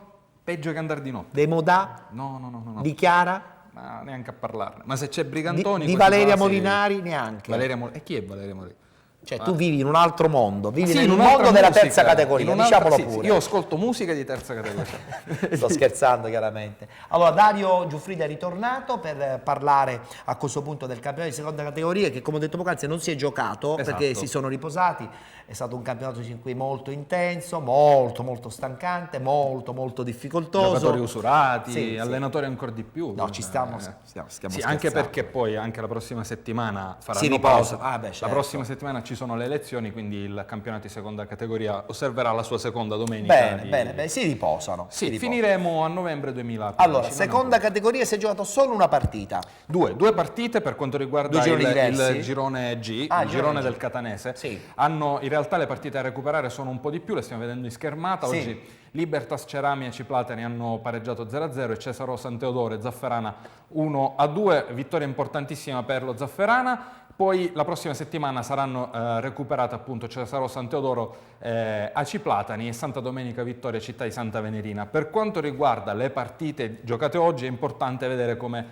Peggio che andare di notte. Dei Modà? No. Di Chiara? Ma neanche a parlarne. Ma se c'è Brigantoni... Di questi Valeria frasi- Molinari? Neanche. E chi è Valeria Molinari? Cioè tu vivi in un altro mondo, vivi Sì, nel in mondo un'altra della musica, terza categoria, in un'altra- diciamolo sì, pure. io ascolto musica di terza categoria. Sto scherzando chiaramente. Allora Dario Giuffrida è ritornato per parlare a questo punto del campionato di seconda categoria che come ho detto poc'anzi non si è giocato perché Esatto. si sono riposati, è stato un campionato in cui molto intenso, molto stancante, molto difficoltoso. Giocatori usurati, Sì, allenatori ancora di più. No, ci stiamo Sì, scherzando. anche perché poi anche la prossima settimana faranno Si riposa. pausa. Beh, certo. La prossima settimana ci sono le elezioni, quindi il campionato di seconda categoria osserverà la sua seconda domenica. Bene, si riposano. Sì, si riposano. finiremo a novembre 2015. Allora, seconda categoria si è giocato solo una partita. Due partite per quanto riguarda Due gironi diversi? il girone G, Ah, il girone G. del Catanese. Sì. Hanno in realtà le partite a recuperare sono un po' di più, le stiamo vedendo in schermata. Sì. Oggi Libertas Cerami e Ciplatani hanno pareggiato 0-0 e Cesaro San Teodoro e Zafferana 1-2, vittoria importantissima per lo Zafferana. Poi la prossima settimana saranno recuperate appunto Cesaro San Teodoro a Ciplatani e Santa Domenica Vittoria Città di Santa Venerina. Per quanto riguarda le partite giocate oggi è importante vedere come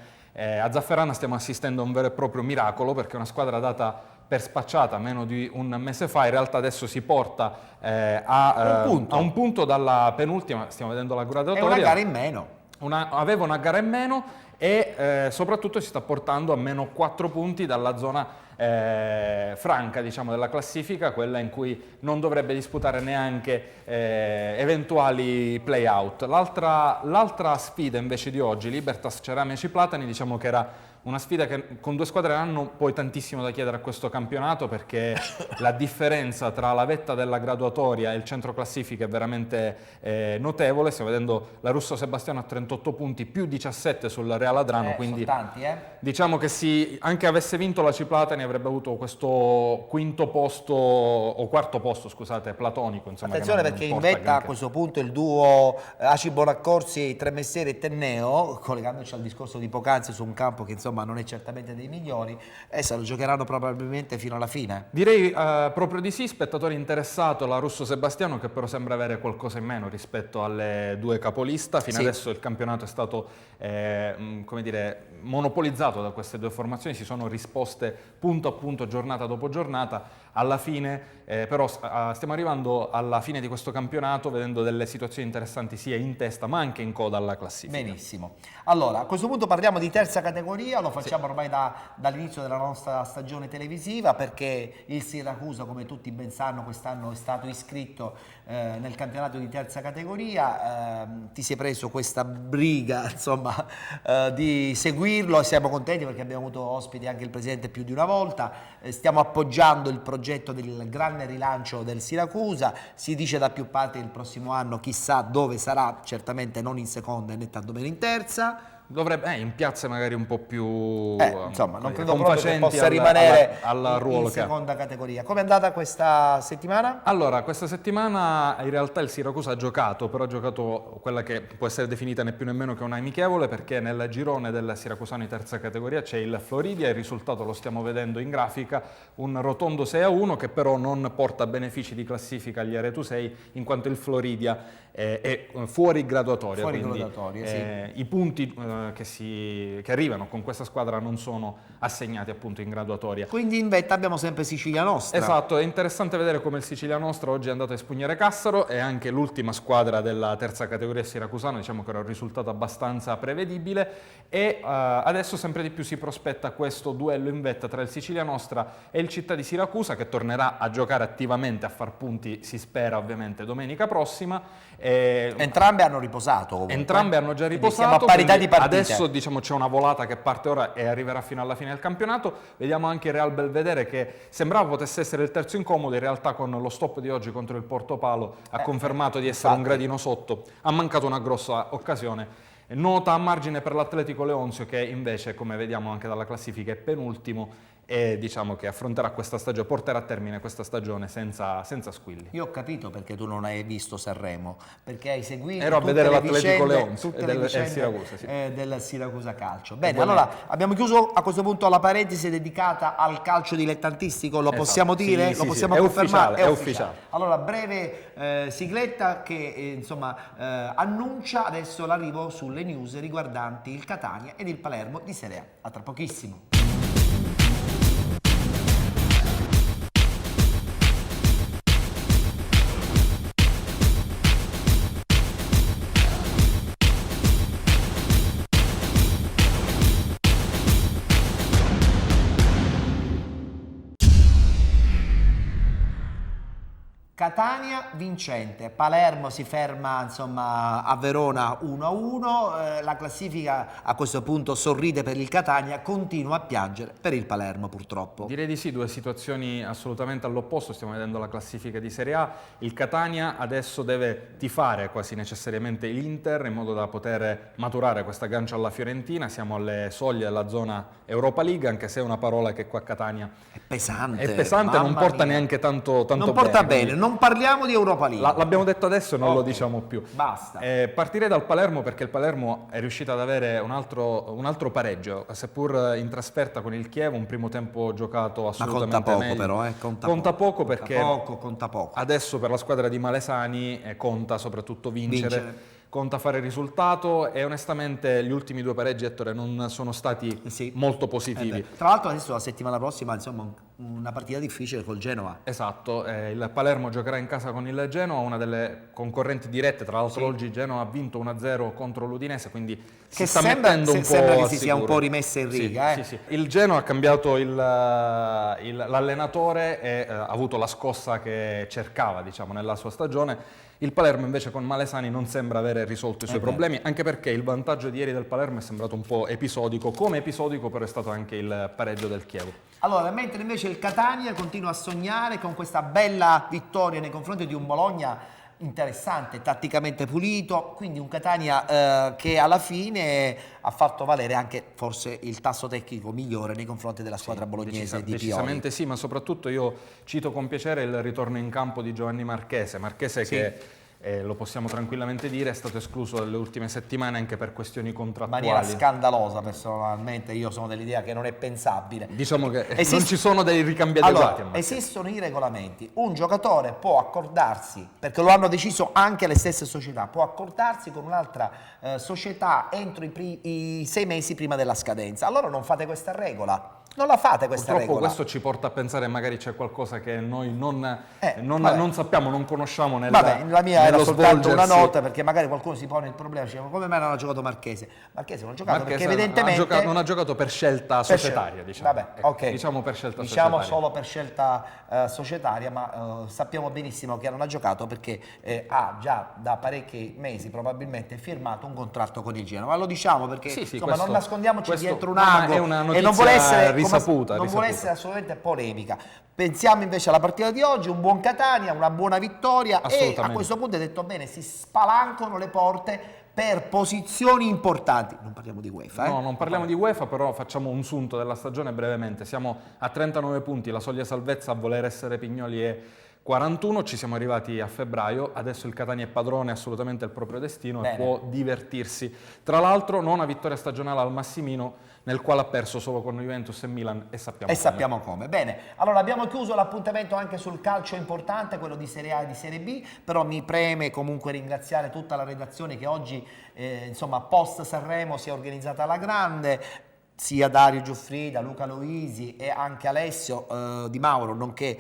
a Zafferana stiamo assistendo a un vero e proprio miracolo, perché è una squadra data per spacciata meno di un mese fa, in realtà adesso si porta a un punto dalla penultima, stiamo vedendo la graduatoria. È una gara in meno. Aveva una gara in meno e soprattutto si sta portando a meno 4 punti dalla zona franca, diciamo, della classifica, quella in cui non dovrebbe disputare neanche eventuali play-out. L'altra sfida invece di oggi, Libertas Cerami e Ciplatani, diciamo che era una sfida che con due squadre hanno poi tantissimo da chiedere a questo campionato, perché la differenza tra la vetta della graduatoria e il centro classifica è veramente notevole. Stiamo vedendo la Russo Sebastiano a 38 punti, più 17 sul Real Adrano, quindi sono tanti, diciamo che anche avesse vinto la Ciplatani avrebbe avuto questo quinto posto o quarto posto, scusate, platonico. Insomma, attenzione perché in vetta a questo punto il duo Aci Bonaccorsi, Tremestieri e Tenneo, collegandoci al discorso di poc'anzi su un campo che insomma non è certamente dei migliori, se lo giocheranno probabilmente fino alla fine. Direi proprio di sì, spettatore interessato la Russo Sebastiano, che però sembra avere qualcosa in meno rispetto alle due capolista. Fino adesso il campionato è stato come dire, monopolizzato da queste due formazioni, si sono risposte punto a punto, giornata dopo giornata. Alla fine però stiamo arrivando alla fine di questo campionato vedendo delle situazioni interessanti sia in testa ma anche in coda alla classifica. Benissimo. Allora, a questo punto parliamo di terza categoria, lo facciamo ormai dall'inizio della nostra stagione televisiva, perché il Siracusa, come tutti ben sanno, quest'anno è stato iscritto nel campionato di terza categoria. Ti sei preso questa briga, insomma, di seguirlo e siamo contenti perché abbiamo avuto ospiti anche il presidente più di una volta. Stiamo appoggiando il progetto del grande rilancio del Siracusa, si dice da più parti che il prossimo anno chissà dove sarà, certamente non in seconda e né tantomeno in terza. Dovrebbe in piazze magari un po' più insomma, non credo proprio che possa al rimanere ruolo in che ha. seconda categoria. Come è andata questa settimana? Allora, questa settimana in realtà il Siracusa ha giocato, però ha giocato quella che può essere definita né più nemmeno che una amichevole, perché nel girone del Siracusano di terza categoria c'è il Floridia, il risultato lo stiamo vedendo in grafica, un rotondo 6-1 che però non porta benefici di classifica agli Aretusei, in quanto il Floridia è fuori graduatoria, quindi i punti che arrivano con questa squadra non sono assegnati appunto in graduatoria. Quindi in vetta abbiamo sempre Sicilia Nostra. Esatto, è interessante vedere come il Sicilia Nostra oggi è andato a espugnare Cassaro, è anche l'ultima squadra della terza categoria siracusana, diciamo che era un risultato abbastanza prevedibile, e adesso sempre di più si prospetta questo duello in vetta tra il Sicilia Nostra e il Città di Siracusa, che tornerà a giocare attivamente, a far punti, si spera ovviamente domenica prossima. Entrambe hanno riposato comunque. Entrambe hanno già riposato, siamo a parità di partite. Adesso diciamo c'è una volata che parte ora e arriverà fino alla fine del campionato. Vediamo anche il Real Belvedere, che sembrava potesse essere il terzo incomodo, in realtà con lo stop di oggi contro il Portopalo ha confermato di essere un gradino sotto, ha mancato una grossa occasione. Nota a margine per l'Atletico Leonzio, che invece, come vediamo anche dalla classifica, è penultimo e diciamo che affronterà questa stagione, porterà a termine questa stagione senza squilli. Io ho capito perché tu non hai visto Sanremo, perché hai seguito Ero a tutte vedere le l'Atletico vicende, León tutte e le del vicende, Siracusa, sì. del Siracusa Calcio. Bene, allora abbiamo chiuso a questo punto la parentesi dedicata al calcio dilettantistico, lo possiamo dire? Sì, lo sì, possiamo sì. confermare? È ufficiale. Allora, breve sigletta che annuncia adesso l'arrivo sulle news riguardanti il Catania ed il Palermo di Serie A. A tra pochissimo. Catania vincente, Palermo si ferma a Verona 1-1, la classifica a questo punto sorride per il Catania, continua a piangere per il Palermo purtroppo. Direi di sì, due situazioni assolutamente all'opposto, stiamo vedendo la classifica di Serie A, il Catania adesso deve tifare quasi necessariamente l'Inter in modo da poter maturare questa aggancio alla Fiorentina, siamo alle soglie della zona Europa League, anche se è una parola che qua a Catania è pesante, non porta neanche tanto non porta bene. Non parliamo di Europa League. L'abbiamo detto adesso e non lo diciamo più. Basta. Partirei dal Palermo perché il Palermo è riuscito ad avere un altro pareggio, seppur in trasferta con il Chievo, un primo tempo giocato assolutamente conta poco meglio. Però, conta poco perché conta poco. Adesso per la squadra di Malesani conta soprattutto vincere. Conta fare il risultato e onestamente gli ultimi due pareggi, Ettore, non sono stati molto positivi. Tra l'altro adesso la settimana prossima una partita difficile col Genoa. Esatto, il Palermo giocherà in casa con il Genoa, una delle concorrenti dirette, tra l'altro oggi Genoa ha vinto 1-0 contro l'Udinese, quindi si sta mettendo un po' sembra che al si sia un sicuro. po' rimessa in riga. Sì. Il Genoa ha cambiato l'allenatore e ha avuto la scossa che cercava, diciamo, nella sua stagione. Il Palermo invece con Malesani non sembra avere risolto i suoi problemi, anche perché il vantaggio di ieri del Palermo è sembrato un po' episodico, come episodico però è stato anche il pareggio del Chievo. Allora, mentre invece il Catania continua a sognare con questa bella vittoria nei confronti di un Bologna interessante, tatticamente pulito, quindi un Catania che alla fine ha fatto valere anche forse il tasso tecnico migliore nei confronti della squadra bolognese di Pioli. Decisamente sì, ma soprattutto io cito con piacere il ritorno in campo di Giovanni Marchese che lo possiamo tranquillamente dire, è stato escluso nelle ultime settimane anche per questioni contrattuali. In maniera scandalosa, personalmente io sono dell'idea che non è pensabile. Diciamo che non ci sono dei ricambi adeguati. Allora, esistono i regolamenti, un giocatore può accordarsi, perché lo hanno deciso anche le stesse società, può accordarsi con un'altra società entro i 6 mesi prima della scadenza. Allora non fate questa regola. Non la fate questa Purtroppo regola. questo ci porta a pensare magari c'è qualcosa che noi non sappiamo, non conosciamo la mia era soltanto una nota, perché magari qualcuno si pone il problema, dice ma come mai non ha giocato Marchese? Marchese non ha giocato perché evidentemente non ha giocato per scelta societaria, diciamo. Vabbè, ok. Diciamo per scelta societaria. societaria. Solo per scelta societaria, ma sappiamo benissimo che non ha giocato perché ha già da parecchi mesi probabilmente firmato un contratto con il Genoa. Ma lo diciamo perché insomma, non nascondiamoci dietro un ago e non vuole essere vuole essere assolutamente polemica. Pensiamo invece alla partita di oggi, un buon Catania, una buona vittoria e a questo punto è detto bene, si spalancano le porte per posizioni importanti. Non parliamo di UEFA. No, non parliamo di UEFA, però facciamo un sunto della stagione brevemente. Siamo a 39 punti, la soglia salvezza a voler essere Pignoli è 41, ci siamo arrivati a febbraio, adesso il Catania è padrone assolutamente del proprio destino e può divertirsi. Tra l'altro non una vittoria stagionale al Massimino, nel quale ha perso solo con Juventus e Milan e sappiamo come. Bene, allora abbiamo chiuso l'appuntamento anche sul calcio importante, quello di Serie A e di Serie B, però mi preme comunque ringraziare tutta la redazione che oggi, post Sanremo si è organizzata alla grande, sia Dario Giuffrida, Luca Loisi e anche Alessio Di Mauro, nonché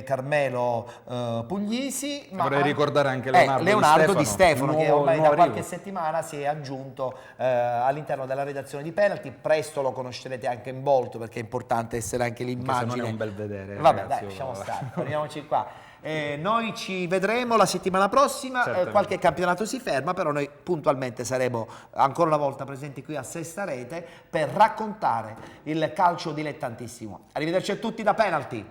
Carmelo Puglisi. Vorrei ricordare anche Leonardo Di Stefano che ormai da qualche settimana si è aggiunto all'interno della redazione di Penalty. Presto lo conoscerete anche in volto perché è importante essere anche l'immagine. Se non è un bel vedere. Vabbè, dai, lasciamo stare, torniamoci qua. Noi ci vedremo la settimana prossima, qualche campionato si ferma, però noi puntualmente saremo ancora una volta presenti qui a Sesta Rete per raccontare il calcio dilettantissimo. Arrivederci a tutti da Penalty.